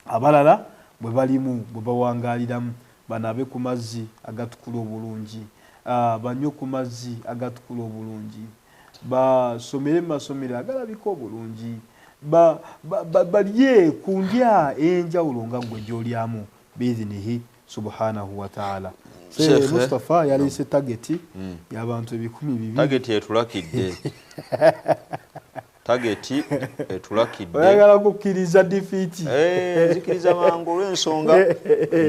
abalala bwe balimu bwe bawangaliramu banabe ku mazzi agatukula obulungi banywe ku mazzi agatukula obulungi basomere masomero agalabika obulungi balye ku ndya enjawulo nga gwe gy'olyamu biidhinihi subhanahu wa ta'ala. Mustafa yaleese tageti y'abantu 200. Tageti etulakidde. Tageti etulakidde. Oyagala kukkiriza defeat. Zikiriza mangu olw'ensonga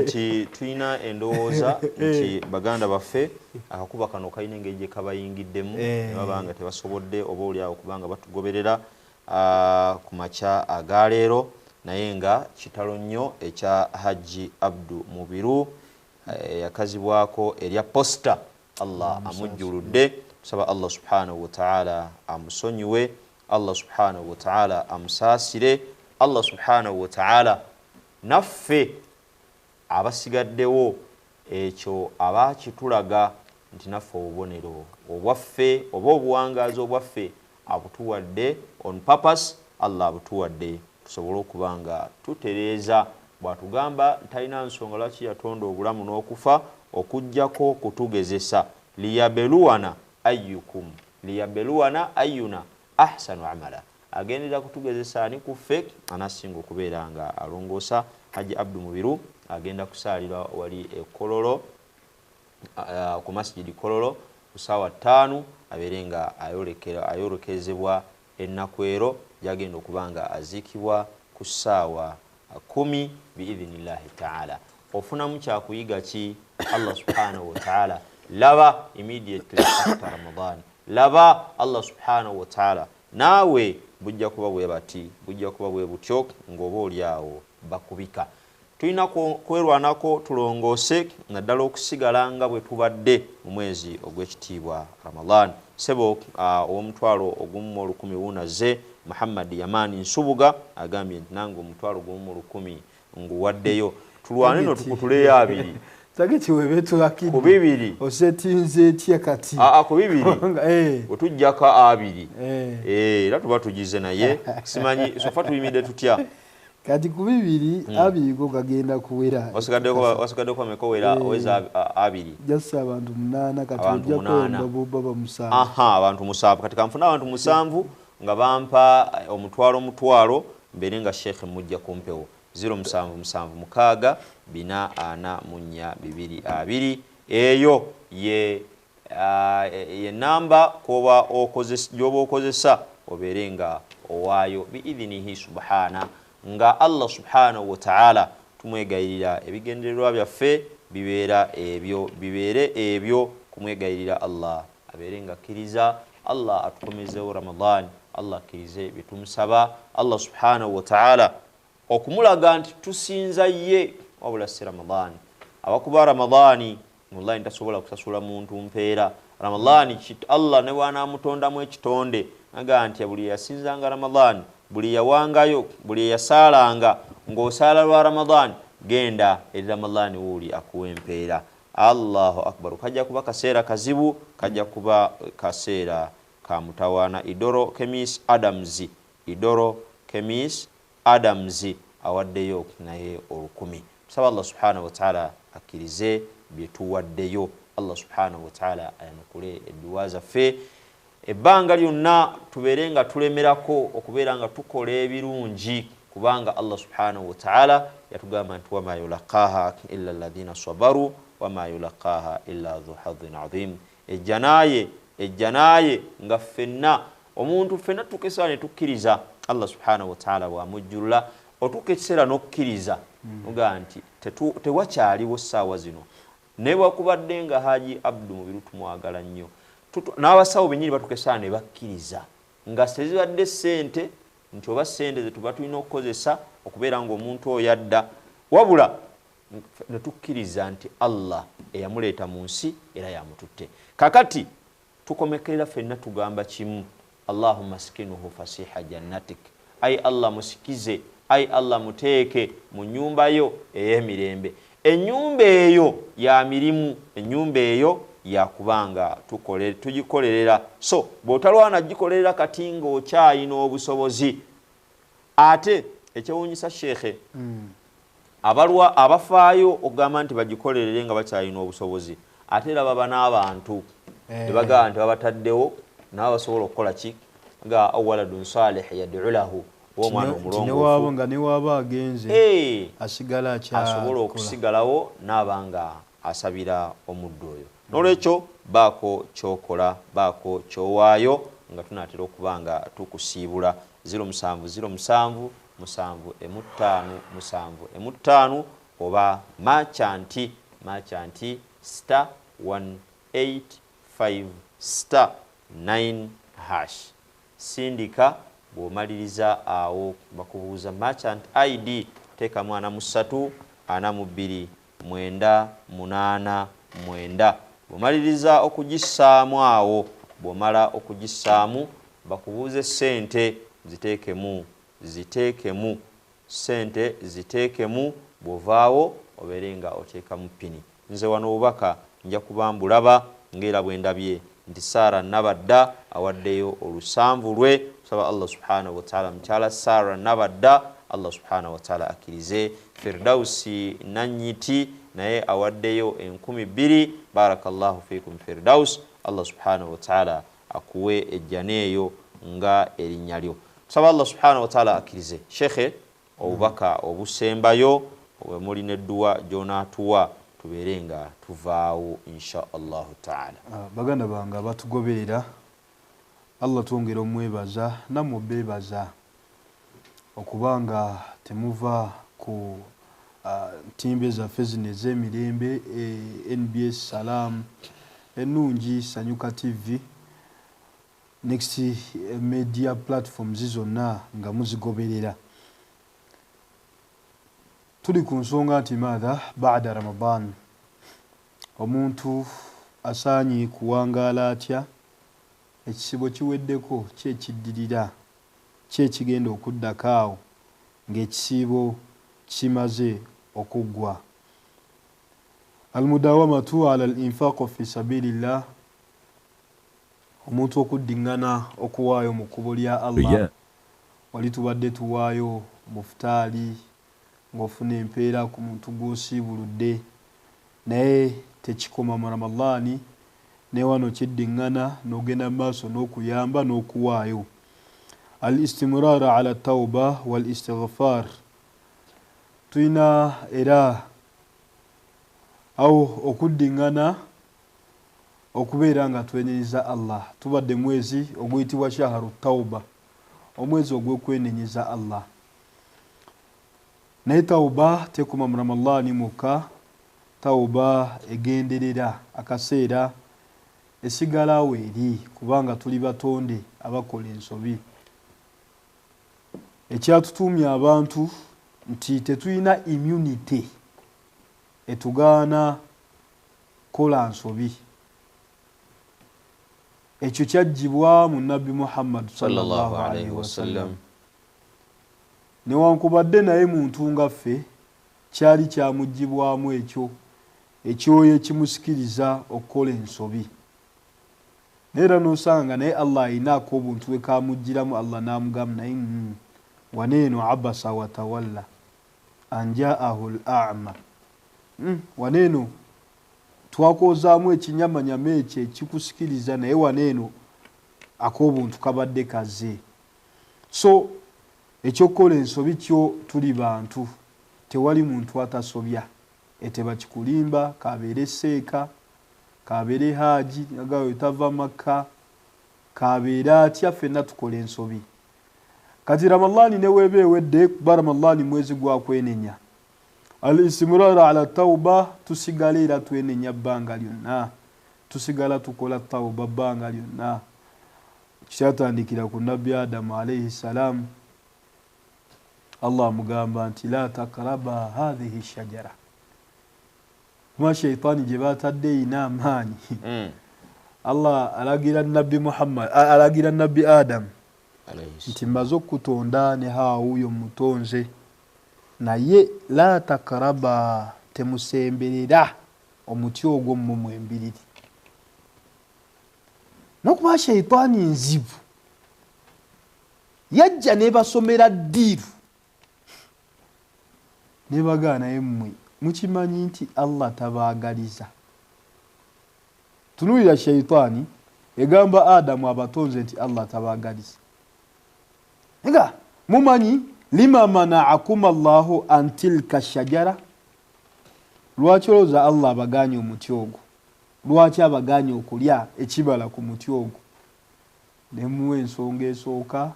nti tulina endowooza nti baganda baffe akakuba kano kalina engeri gye kabayingiddemu ne babanga tebasobodde oba oliawo kubanga batugoberera ku makya agaleero naye nga kitalo nnyo ekya Hajji Abdu Mubiru yakazibwako erya posta. Allah amujjuludde, tusaba Allah subhanahu wa ta'ala amusonyiwe, Allah subhanahu wa ta'ala amusaasire, Allah subhanahu wa ta'ala naffe abasigaddewo ekyo abakitulaga nti naffe obubonero obwaffe oba obuwangazi obwaffe abutuwadde on purpose. Allah abutuwadde tusobole okuba nga tutereeza bw'atugamba talina nsonga lwaki yatonda obulamu n'okufa okujjako kutugezesa liyabeluwana ayyuna ahsanu amala, agendera kutugezesa ani kuffe anasinga okubeera nga alongoosa. Haji Abdu Mubiru agenda kusaalira wali Kololo ku masjidi Kololo ku ssaawa 5 abeere nga ayolekezebwa ennakwero gyagenda okuba nga aziikibwa ku ssaawa 10 biidhinillahi taala. Ofunamu kyakuyiga ki? Allah subhanahu wa taala laba immediately after Ramadan, laba Allah subhanahu wa taala naawe bujja kuba bwe bati, bujja kuba bwe butyo ng'oba oli awo bakubika. Tulina kwerwanako tulongoose naddala okusigala nga bwe tubadde mu mwezi ogw'ekitiibwa Ramadan. Sebo ow'omutwalo ogumu mu 1000 wunaze Muhammad Yamani Nsubuga agambye nti nange omutwalo ogumu mu 1000 nguwaddeyo. Tulwane no tukutuleyo 2. Tage kiwebe tulakidi. Ku 2. Osetinze etya kati. Ku 2. Otujjaka 2. Era tuba tugize naye simanyi sofa tuyimide tutya. Kati ku 2 abigo gagenda kuwera. Wasigadde ko mekowera oweza 2. Jassa abantu 8 kati ojja kwenda baba 7. Abantu 7 kati kamfuna abantu 7 nga bampa omutwalo mbere nga Sheikh mujja kumpewo 0777 eyo ye namba koba okozesa obeere nga owaayo biidhinihi subhana nga Allah subhanahu wa ta'ala tumwegayirira ebigendererwa byaffe bibeere ebyo kumwegayirira Allah abeere nga akkiriza Allah atukomezewo Ramadan, Allah akkirize bitumusaba Allah subhanahu wa ta'ala okumulaga nti tusinza ye wabula si Ramadan. Abakuba Ramadani wallahi ntasobola kusasula muntu mpeera. Ramadani Allah ne bw'anaamutondamu ekitonde aga nti buli yasinzanga Ramadan, buli yawangayo, buli yasaalanga ng'osaala lwa Ramadan genda eri Ramadan wuli akuwa empeera. Allahu akbar. Kajja kuba kaseera kazibu, kajja kuba kaseera ka mutawaana. Idoro Kemis Adams awaddeyo naye 10. Tusaba Allah subhanahu wa ta'ala akkirize byetuwaddeyo. Allah subhanahu wa ta'ala ayanukule edduwa zaffe. Ebbanga lyonna tubeere nga tulemerako okubeera nga tukola ebirungi kubanga Allah subhanahu wa ta'ala yatugamba nti wama yulaqaha illa alladhina sabaru wama yulaqaha illa dhu hadhin adhim. Ejjanaye nga ffenna omuntu ffenna tukesa ne tukkiriza Allah subhanahu wa ta'ala bw'amujjula otuuka ekiseera n'okkiriza uga nti tewakyaliwo ssaawa zino ne bwakubadde nga Haji Abdu Mubiru tumwagala nnyo n'abasawo bennyini batukesa ne bakkiriza nga tezibadde ssente nti oba ssente ze tuba tulina okukozesa okubeera ng'omuntu oyo adda wabula ne tukkiriza nti Allah eyamuleeta mu nsi era yamututte. Kakati tukomekerera ffenna tugamba kimu, Allahumma skinuhu fasiha jannatik, ay Allah musikize, ay Allah muteeke mu nnyumba yo ey'emirembe. Ennyumba eyo ya mirimu, ennyumba eyo yakubanga tugikolerera. So bw'otalwana gikolerera kati ng'okyayina obusobozi. Ate ekyewuunyisa Sheikhe abafaayo okugamba nti bagikolerere nga bakyayina obusobozi, ate era baba n'abantu tebagamba nti babataddewo nabo basobola okukola ki nga awaladun salih yad'u lahu w'omwana omulongoofu nga ne waaba agenze asigala asobola okusigalawo n'abanga asabira omuddo oyo. N'olwekyo baako kyokola, baako kyowaayo nga tunaatera okuba nga tukusiibula 07077575 oba machanti star 185 star 9 hash. Sindika bw'omaliriza awo bakubuuza merchant ID teeka mwana mu 3 42 9 8 9. Bw'omaliriza okugissaamu awo, bw'omala okugissaamu bakubuuze sente ziteekemu sente ziteekemu, bw'ovaawo obeere nga oteekamu pini. Nze wano obubaka nja kuba mbulaba ngera bwendabye nti Sara nabadda awaddeyo olusanvu lwe tusaba Allah subhanahu wa ta'ala mchala Sara nabadda Allah subhanahu wa ta'ala akirize Firdausi nanyiti naye awaddeyo 12,000 barakallahu fikum Firdaus Allah subhanahu wa ta'ala akuwe ejjaneeyo nga erinyalyo tusaba Allah subhanahu wa ta'ala akirize shekhe obubaka obusembayo obwe ne dua jonatuwa tuberenga tuvaawo insha Allah ta'ala baganda banga batugoberera Allah tuongera omwebaza namwe bebaza okubanga temuva ku timbe zaffe zino ez'emirembe NBS Salam enungi Sanyuka TV next media platforms zonna nga muzigoberera tuli ku nsonga nti maadha baada Ramadan omuntu asaanyi kuwangaala atya ekisibo kiweddeko kyekiddirira kyekigenda okuddakaawo ng'ekisibo kimaze okuggwa almudawamatu ala al-infaq fi sabilillah omuntu okuddingana okuwaayo mu kkubo lya Allah wali tubadde tuwaayo mufutaali ng'ofuna empeera ku muntu gw'osiibuludde naye tekikoma mu Ramadani ne wano kiddingana n'ogenda maaso n'okuyamba n'okuwaayo al-istimrar ala tawba wal istighfar tuyina era au okuddingana okubeera nga twenenyeza Allah tubadde mwezi oguyitibwa shaharu tawba omwezi ogw'okwenenyeza Allah naye tawba tekoma mu Ramadani muka tawba egenderera akaseera esigalawo eri kubanga tuli batonde abakola ensobi ekyatutumya abantu nti tetuyina immunity etugaana kola nsobi ekyo kyajjibwa mu Nabbi Muhammad sallallahu alaihi wasallam newankubadde naye muntu nga ffe kyali kyamugibwamu ekyoyo ekimusikiriza okukola ensobi neera nosanga naye Allah ayinaako obuntu bwe kamugiramu Allah n'amugamba naye waneeno abasa watawalla anjaahu al-a'ma waneeno twakozaamu ekinyamanyama ekyo ekikusikiriza naye waneeno ak'obuntu kabadde kaze so ekyokukola ensobi kyo tuli bantu tewali muntu atasobya eteba kikulimba kabeere seeka kabeere haji nagawe tava Makka kabeere atya ffenna tukola ensobi kati Ramadani ne weeba ewedde kuba Ramadani mwezi gwa kwenenya al-istimrar ala tawba tusigala era twenenya bbanga lyonna tusigala tukola tawba bbanga lyonna kyatandikira ku Nabbi Adamu alayhi salam Allah mugamba nti la takraba hadhihi shajara kuma shaytani gye batadde ina amaanyi Allah alagira Nabbi Muhammad alagira Nabbi Adam nti mbazo kutonda ne Hawuyo mutonze naye la takraba temusemberera omuti ogwo mu mwembiriri nokuba shaytani nzibu yajja ne basomera ddiru ne bagaana emmwe mukimanyi nti Allah tabaagaliza tunulira shaytani egamba Adamu abatonze nti Allah tabaagaliza nga mumanyi lima mana'akum Allahu an tilka shajara lwaki olowooza Allah abaganye omuti ogwo lwaki abaganye okulya ekibala ku muti ogwo nemuwa ensonga esooka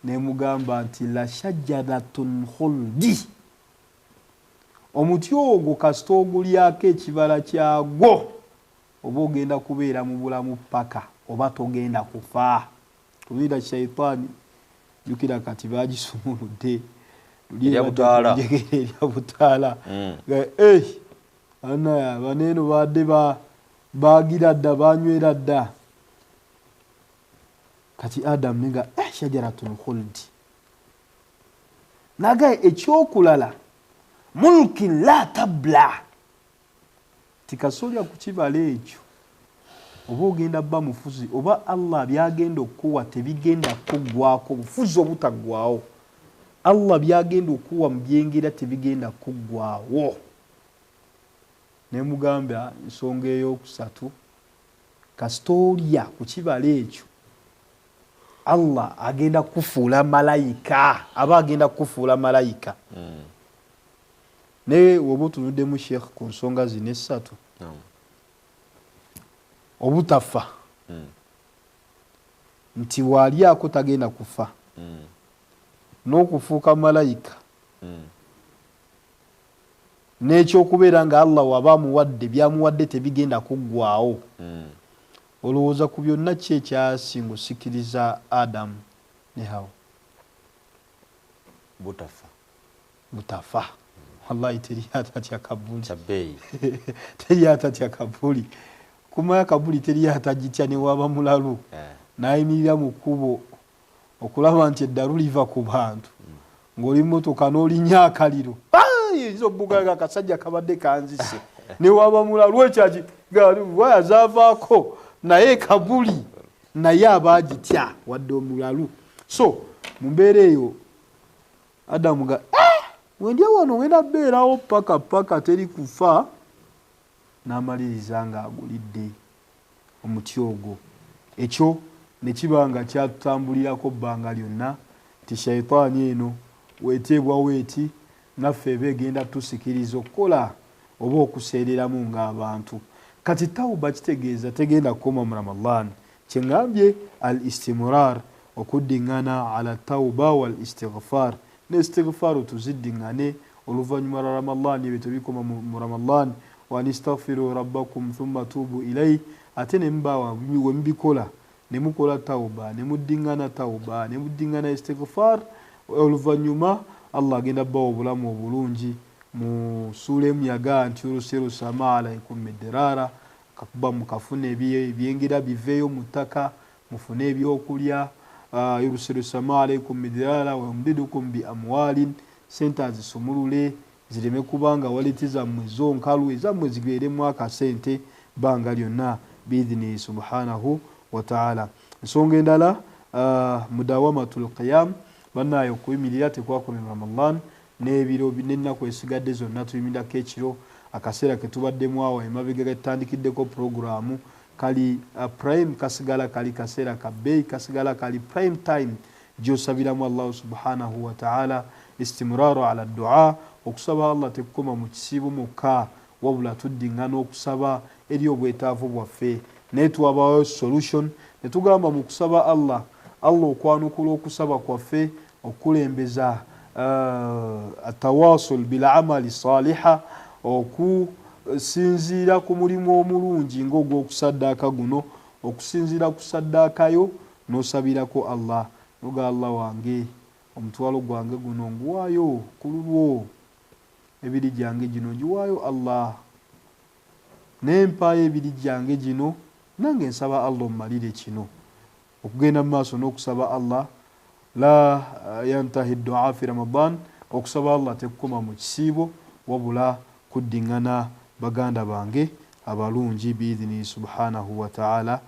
nemugamba nti la shajaratun khuldi omuti ogwo kasita ogulyako ekibala kyagwo oba ogenda kubeera mu bulamu paka oba togenda kufa tubira shaytani jukira kati bagisumuludde lya butaala ana baneeno badde bagira dda banywera dda kati Adam ninga shajaratun khuldi nagaye ekyokulala mulkin la tabla tikasolya ku kibala ekyo oba ogenda bba mufuzi oba Allah byagenda okuwa tebigenda kuggwako bufuzi obutaggwawo Allah byagenda okuwa mu byengera tebigenda kuggwawo ne mugamba ensonga ey'okusatu kasitolya ku kibala ekyo Allah agenda kufuula malayika aba agenda kufuula malayika ne woba otunuddemu Sheikh ku nsonga zino essatu obutafa nti walyako tagenda kufa n'okufuuka malayika n'ekyokubeera nga Allah waba amuwadde byamuwadde tebigenda kuggwawo olowooza ku byonna ki ekyasinga osikiriza Adamu ne Hawa butafa wallahi teri atatya kabuli teri atatya kabuli kumaya kabuli teri atagitya ne waba mulalu nayimirira mu kkubo okulaba nti eddalu liva ku bantu ng'oli mmotoka n'olinya akaliro izo bugaga akasajja kabadde kanzise ne waba mulalu ekyaki waya zaavaako naye kabuli naye abagitya wadde omulalu so mu mbeera eyo Adamu ga wendya wano wenda beerawo paka teri kufa n'amaliriza nga agulidde omuti ogwo ekyo ne kiba nga kyatutambulirako bbanga lyonna ti shaitaani eno weeteebwa weeti naffe eba egenda tusikiriza okukola oba okuseereramu ng'abantu kati tawuba kitegeeza tegenda kukoma mu Ramadan kyengambye al istimrar okuddiŋŋana ala tawuba wal istighfar ne istighfar tuziddiŋŋane oluvannyuma lwa Ramadan ebyo tebikoma mu Ramadan wa anistaghfiru rabbakum thumma tubu ilayhi ate ne mbawa we mbikola ne mukola tawuba ne muddiŋŋana tawuba ne muddiŋŋana istighfar oluvannyuma Allah agenda bawa obulamu obulungi mu sura emyaga nti ursilu samaa alaykum midrara kakuba mukafuna ebyengera biveeyo mu ttaka mufune ebyokulya ursilu samaa alaykum midrara wa yumdidukum bi amwalin sente zisumulule zireme kubanga waleti zammwe zonkalu ezammwe zibeeremu akasente banga lyonna biidhini subhanahu wa ta'ala ensonga endala mudawamatul qiyam bannaye okuyimirira tekwakomye Ramadan n'ebiro n'ennaku esigadde zonna tuyimirako ekiro akaseera ke tubaddemu awo emabega getutandikiddeko puroguramu kali prime kasigala kali kaseera ka bbeeyi kasigala kali prime time gyosabiramu Allah subhanahu wa ta'ala istimraru ala dua okusaba Allah tekukoma mu kisiibo mukka wabula tuddiŋŋana okusaba eri obwetaavu bwaffe naye twabawo solution ne tugamba mu kusaba Allah okwanukula okusaba kwaffe okulembeza atawasul bilamali saliha okusinziira ku mulimu omulungi ng'ogw'okusaddaaka guno okusinziira ku saddaakayo n'osabirako Allah noga Allah wange omutwalo gwange guno nguwaayo ku lulwo ebiri gyange gino ngiwaayo Allah n'empaayo ebiri gyange gino nange nsaba Allah ommalire kino okugenda mu maaso n'okusaba Allah la yantahi dua fi Ramadan okusaba Allah tekukoma mu kisiibo wabula kuddiŋŋana baganda bange abalungi biidhini subhanahu wa ta'ala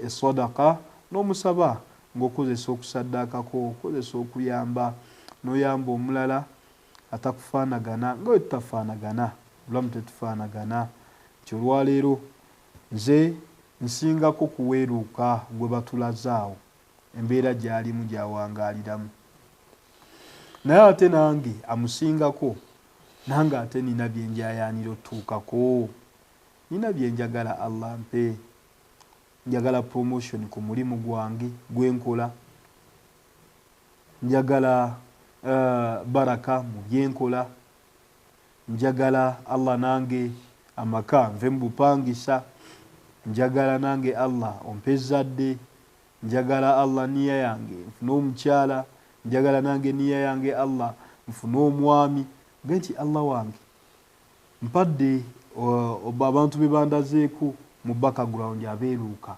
sadaqa n'omusaba ng'okozesa okusaddaakako okozesa okuyamba n'oyamba omulala atakufaanagana nga we tutafaanagana bulamu tetufaanagana kyolwaleero nze nsingako kuweeruuka gwe batulazaawo embeera gy'alimu gy'awangaaliramu naye ate nange amusingako nange ate nina byenjayaanira otuukako nina byenjagala Allah mpe njagala promotion ku mulimu gwange gwenkola njagala baraka mu byenkola njagala Allah nange amaka nve mbupangisa njagala nange Allah ompe zadde njagala Allah niya yange nfune omukyala njagala nange niya yange Allah nfune omwami genti Allah wange mpadde abantu be bandazeeku mu background abeeruuka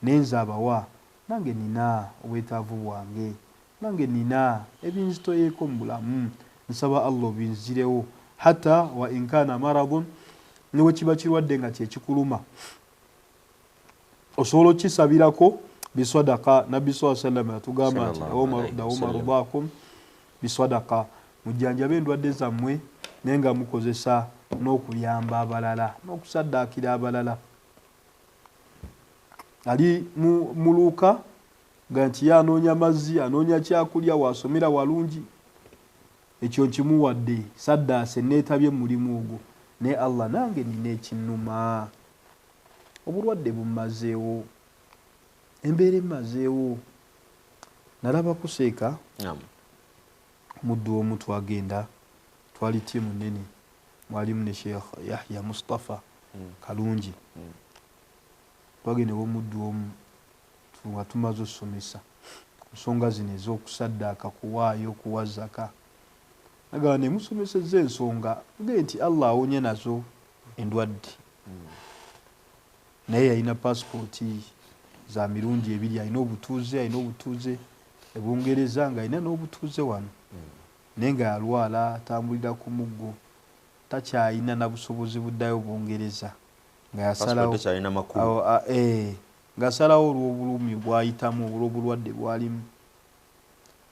nenza abawa nange nina obwetaavu bwange nange nina ebinzitoyeeko mu bulamu nsaba Allah obinzirewo hatta wa inkana maradun niwe kiba kirwadde nga kyekikuluma osobola okisabirako biswadaka nabbi sallallahu alayhi wasallam atugamba nti dawomarudakum biswadaka mujjanjabe endwadde zammwe naye nga mukozesa n'okuyamba abalala n'okusaddaakira abalala. Ali mu Luuka nga nti ye anoonya mazzi anoonya kyakulya wasomera walungi ekyo nkimuwadde saddaase neetabye mulimu ogwo naye Allah nange nina ekinnuma obulwadde bumazeewo embeera emazeewo nalaba kuseeka muddu omu twagenda twali tiimu nnene mwalimu ne Sheikh Yahya Mustafa Kalungi twagenda omuddu omu nga tumaze osomesa ensonga zino ez'okusaddaaka kuwaayo okuwa zaka agamba ne musomesezza ensonga ge nti Allah awonye nazo endwadde naye yalina pasipooti za mirundi ebiri alina obutuuze ebungereza nga alina n'obutuuze wano naye nga yalwala atambulira ku muggo takyalina na busobozi buddayo bungereza nga yasalawo ng'asalawo olw'obulumi bwayitamu olw'obulwadde bwalimu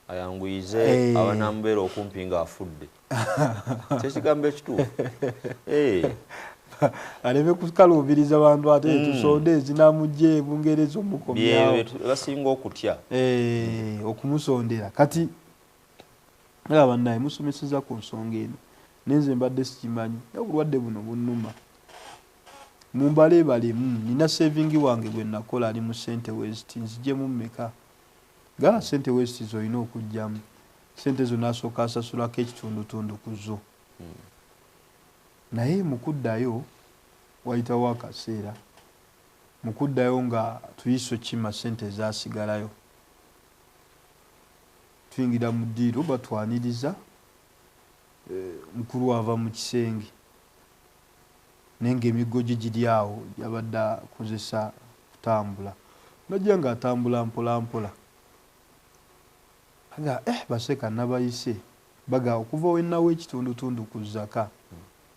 ayanguyize abanamubeera okumpi ng'afudde kyekigambo ekituufu aleme kukaluubiriza bantu ate tusonde ezinamugye bungereza omukomyawo basinga okutya okumusondera kati nga bannaye musomeseza ku nsonga eno nenze mbadde sikimanyi obulwadde buno bunnuma mumbalebalemu nina savingi wange gwe nakola ali mu St West nzijemu mmeka ga St West zoyina okujjamu sente zo nasooka asasulako ekitundutundu ku zo naye mukuddayo wayitawo akaseera mukuddayo nga tuyiso kima sente zasigalayo tuyingira mu ddiiro batwaniriza mukulu ava mu kisenge nenge emigo giri awo yabadde akozesa kutambula najja nga atambula mpolampola aga baseka nabayise baga okuva wennawo ekitundutundu ku zaka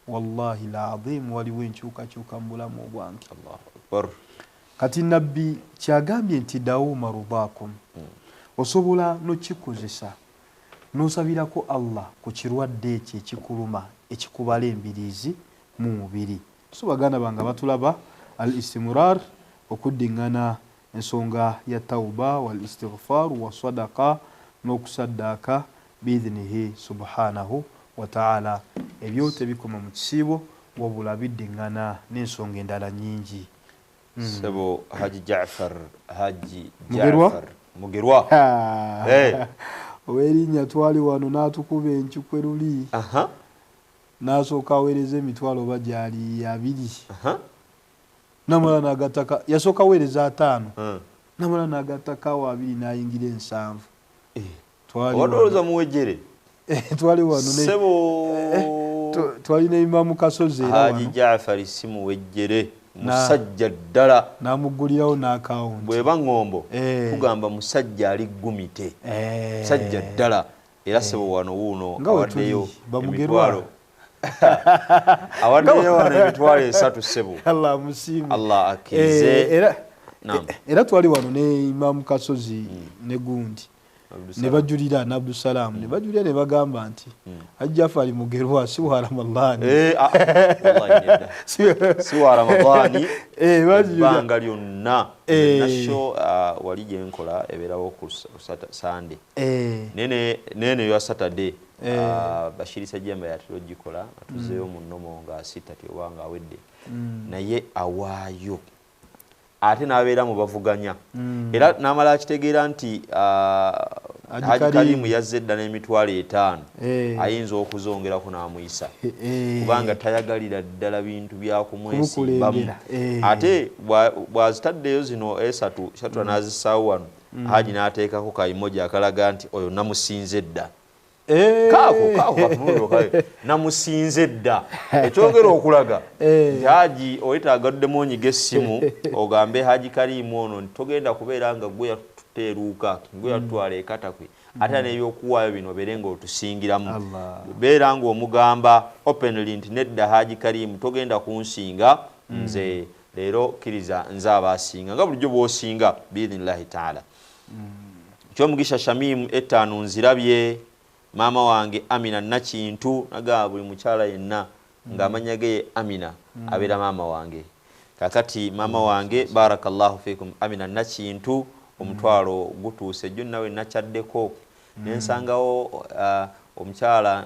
wallahi laazim waliwo enkyukakyuka mu bulamu obwange kati nabbi kyagambye nti dawuma rudakum osobola nokikozesa nosabirako Allah ku kirwadde ekyo ekikuluma ekikubala embiriizi mu mubiri tusobagana banga batulaba al istimrar okuddingana ensonga ya tauba wal istighfar wa sadaqa n'okusaddaaka biidhnihi subhanahu wa ta'ala ebyo tebikoma mu kisiibo wabula biddingana n'ensonga endala nyingi. Sebo Haji Jaafar Mugerwa owerinnya twali wano n'atukuba enkikwe luli n'asooka aweereza emitwalo oba gyali 2 namala n'agataka yasooka aweereza 5 namala n'agataka wa 2 n'ayingira 7 wadoloza muwejjere twali wano sebo twali ne Imam Kasozi era wano Haji Jaafar simu wejjere musajja ddala namugulirawo n'akawunti bweba ngombo tugamba musajja ali gumite musajja ddala era sebo wano wuuno awaddeyo emitwalo awaddeyo wano emitwalo 3 sebo Allah musiimi Allah akirize era twali wano ne Imam Kasozi ne gundi ne bajulira na Abdul Salam ne bajulira ne bagamba nti Ajjafa ali Mugerwa si wa Ramadhani wallahi si wa Ramadhani banga lyonna nasho wali jenkola eberawo ku Sunday nene yo Saturday Bashiri Sajjamba yatulogikola atuzeyo mu nnomo nga 6 obanga awedde naye awaayo ate nabeera mu bavuganya era namala akitegeera nti Haji Karimu yazze edda n'emitwalo 5 ayinza okuzongerako n'amuyisa kubanga tayagalira ddala bintu byakumwesimbamu ate bwazitaddeyo zino esatu n'azisaawo wano Haji n'ateekako kayimoja akalaga nti oyo namusinze dda kako namusinze dda ekyongera okulaga Haji oyetaagadddemu onyiga essimu ogambe Haji Karimu ono togenda kubeera nga gwe yatuteeruuka gwe yatutwala ekatakwe ate n'ebyokuwaayo bino beere ng'otusingiramu beera ng'omugamba openly nti nedda Haji Karimu togenda kunsinga nze leero kkiriza nze abasinga nga bulijjo bw'osinga biidhinillahi taala. Ekyomugisha Shamimu ettaano nzirabye maama wange Amina Nakintu naga buli mukyala yenna ng'amanya ge Amina abeera maama wange. Kakati maama wange barakallahu fikum Amina Nakintu omutwalo gutuuse jjo nawe nakyaddeko nensangawo omukyala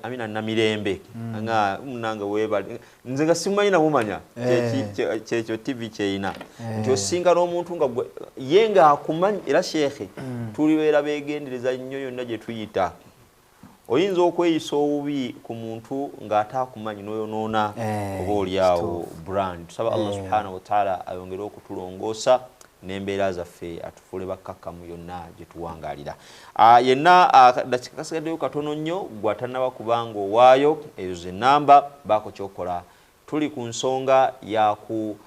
Amina Namirembe nga munanga webali nze nga simanyi namumanya kyekyo TV kyeyina nti osinga n'omuntu nga ye nga akumanyi era shekhe tulibeera beegendereza nnyo yonna gye tuyita. Oyinza okweyisa obubi ku muntu ng'ataakumanyi n'oyonoona oba oliawo brand. Tusaba Allah subhanahu wa ta'ala ayongere okutulongoosa n'embeera zaffe atufuule bakkakkamu yonna gye tuwangaalira. Yenna dakika kasigaddeyo katono nnyo gw'atannaba kubanga owaayo ezo ze nnamba baako kyokola. Tuli ku nsonga yaku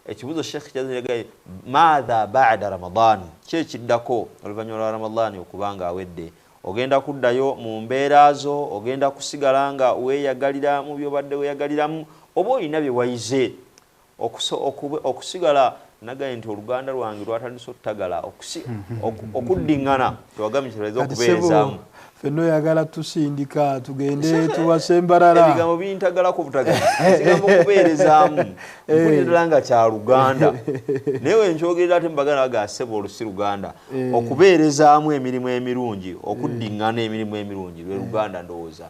ekibuzo Sheikh kyaziragaye maadha ba'da Ramadan, ki ekiddako oluvannyuma lwa Ramadan okubanga awedde. Ogenda kuddayo mu mbeera zo, ogenda kusigala nga weeyagalira mu by'obadde weeyagaliramu, oba olina bye wayize okusigala. Nagaye nti oluganda lwange lwatandise ottagala okuddiŋŋana tewagamye kiroweza okubeerezaamu. Fenno yagala tusindika tugende tuwase embalala. Ebigambo bintagalako butagala kigambo okubeerezaamu mpulira nga kya Luganda naye nkyogerera ate mbagala baga ssebo olusi Luganda okubeerezaamu emirimu emirungi okuddiŋŋana emirimu emirungi lwe Luganda ndowooza.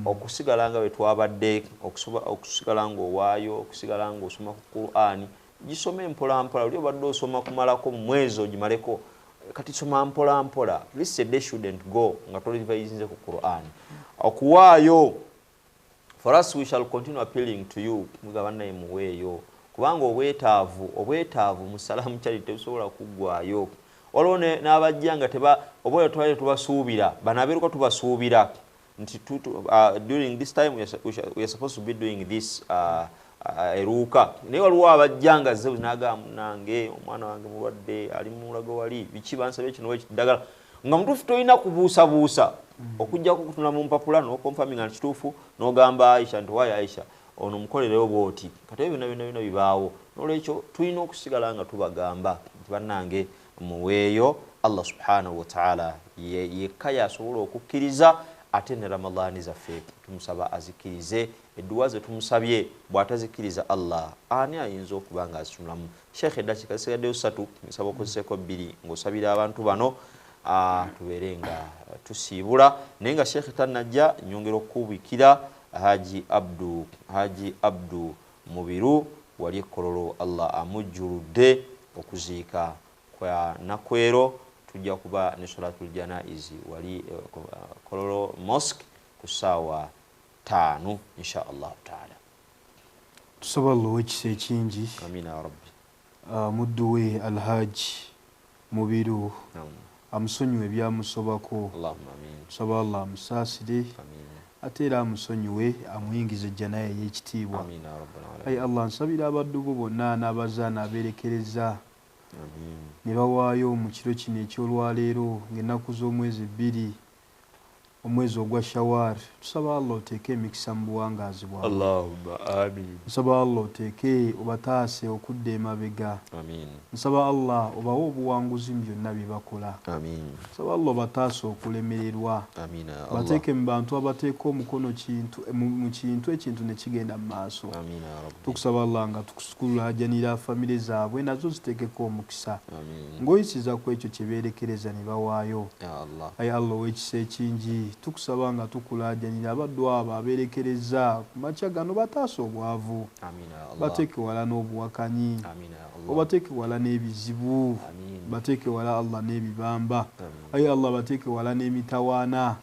Okusigala nga bwe twabadde okusigala ng'owaayo okusigala ng'osoma ku Qur'ani gisome mpola mpola oli obadde osoma kumalako mu mwezi ogimaleko kati soma mpola mpola. This day shouldn't go nga tolivayizinze ku Qur'an okuwaayo. For us we shall continue appealing to you mugabannaye muweeyo kubanga obwetaavu mu Salaam Charity tebusobola kuggwayo. Waliwo n'abajja nga oba twali tubasuubira bano abeeruka tubasuubira nti during this time we are supposed to be doing this eruuka naye waliwo abajjanga ze naga nange omwana wange mulwadde ali mu mulago wali biki bansabye kino wekiddagala nga mutuufu tolina kubuusabuusa okujjako kutuna mu mpapula n'okonfirming nti kituufu n'ogamba Aisha nti waayi Aisha ono mukolereyo bw'oti kati byonna bibaawo. N'olwekyo tulina okusigala nga tubagamba nti bannange muweeyo. Allah subhanahu wa ta'ala yekka yasobola okukkiriza ate ne Ramadani zaffe tumusaba azikirize. Edduwa ze tumusabye bw'atazikiriza Allah ani ayinza okuba nga azitunulamu. Sheikh eddakika zisigaddeyo 3 nsaba okozeseko 2 ng'osabira abantu bano tubeere nga tusiibula naye nga Sheikh tannajja nyongera okubikira Haji Abdu Mubiru wali Kololo Allah amujjuludde okuziika kwa Nakwero. Tujja kuba ne salatul janaizi wali Kololo Mosque ku ssaawa 5 insha Allah taala. Tusaba Allah wekisa ekingi. Amina ya Rabbi. Muddu we Alhaji Mubiru amusonyiwe byamusobako. Allahumma amin. Tusaba Allah amusaasire ate era amusonyiwe amuyingize ejjanaye ey'ekitiibwa. Amina ya Rabbal alamin. Ayi Allah nsabira abaddu bo bonna n'abazaana abeerekereza ne bawaayo mu kiro kino ekyolwaleero ng'ennaku z'omwezi 2 omwezi ogwa Shawwal. Tusaba Allah oteeke emikisa mu buwangaazi bwabwe. Allahumma amin. Nsaba Allah oteeke obataase okudda emabega. Amin. Nsaba Allah obawe obuwanguzi mu byonna bye bakola. Amin. Nsaba Allah obataase okulemererwa. Amin. Bateeke mu bantu abateeka omukono mu kintu ekintu ne kigenda mu maaso. Amin ya Rabbi. Tukusaba Allah nga tukusukulajanira famire zaabwe nazo ziteekeko omukisa. Amin. Ng'oyisiza ku ekyo kye beerekereza ne bawaayo. Ya Allah. Ayi Allah ow'ekisa ekingi tukusaba nga tukulajanira abaddu abo abeerekereza ku makya gano bataase obwavu. Amina ya Allah. Bateeke wala n'obuwakanyi. Amina ya Allah. Obateeke wala n'ebizibu. Bateeke wala Allah n'ebibamba. Ayi Allah bateeke wala n'emitawaana.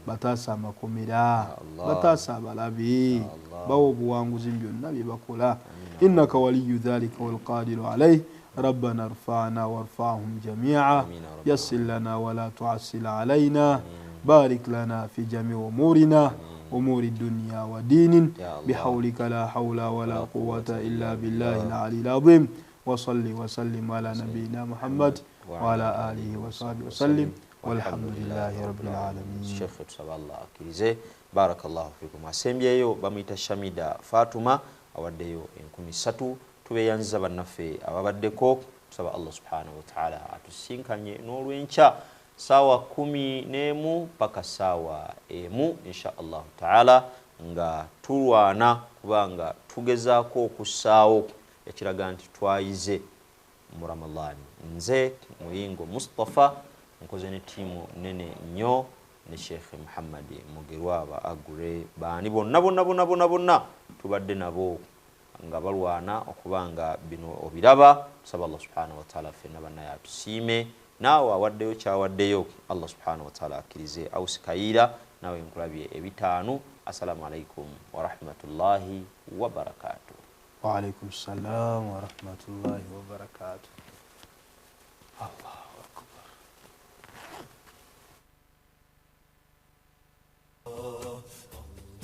Bataase amakomera. Bataase abalabe. Bawa obuwanguzi byonna bye bakola. Innaka waliyu dhalika walqadiru alayhi. ربنا ارفعنا وارفعهم جميعا يسر لنا ولا تعسر علينا بارك لنا في جميع أمورنا أمور الدنيا ودين بحولك لا حول ولا قوة إلا بالله العلي العظيم وصل وسلم على نبينا محمد وعلى آله وصحبه وسلم والحمد لله رب العالمين. Sheikh tusaba Allah akirize barakallahu fikum. Asembyeyo bamuyita Shamida Fatuma awaddeyo 13 tubeyanziza bannaffe ababaddeko tusaba Allah subhanahu wa ta'ala atusinkanye n'olwenkya sawa 11 paka sawa 1 insha Allah ta'ala nga tulwana kubanga tugezaako okusaawo ekiraga nti twayize mu Ramadhan. Nze Muyingo Mustafa nkoze ne tiimu nene nnyo ne Sheikh Muhammad Mugerwa aba Agure baani bonna tubadde nabo nga balwana okubanga bino obiraba. Tusaba Allah subhanahu wa ta'ala fenna banna yatusiime naawe awaddeyo kyawaddeyo Allah subhanahu wa ta'ala akkirize awusikayira naawe nkulabye ebitaanu. Assalamu alaikum wa rahmatullahi wa barakatuh. Wa alaikum salam wa rahmatullahi wa barakatuh.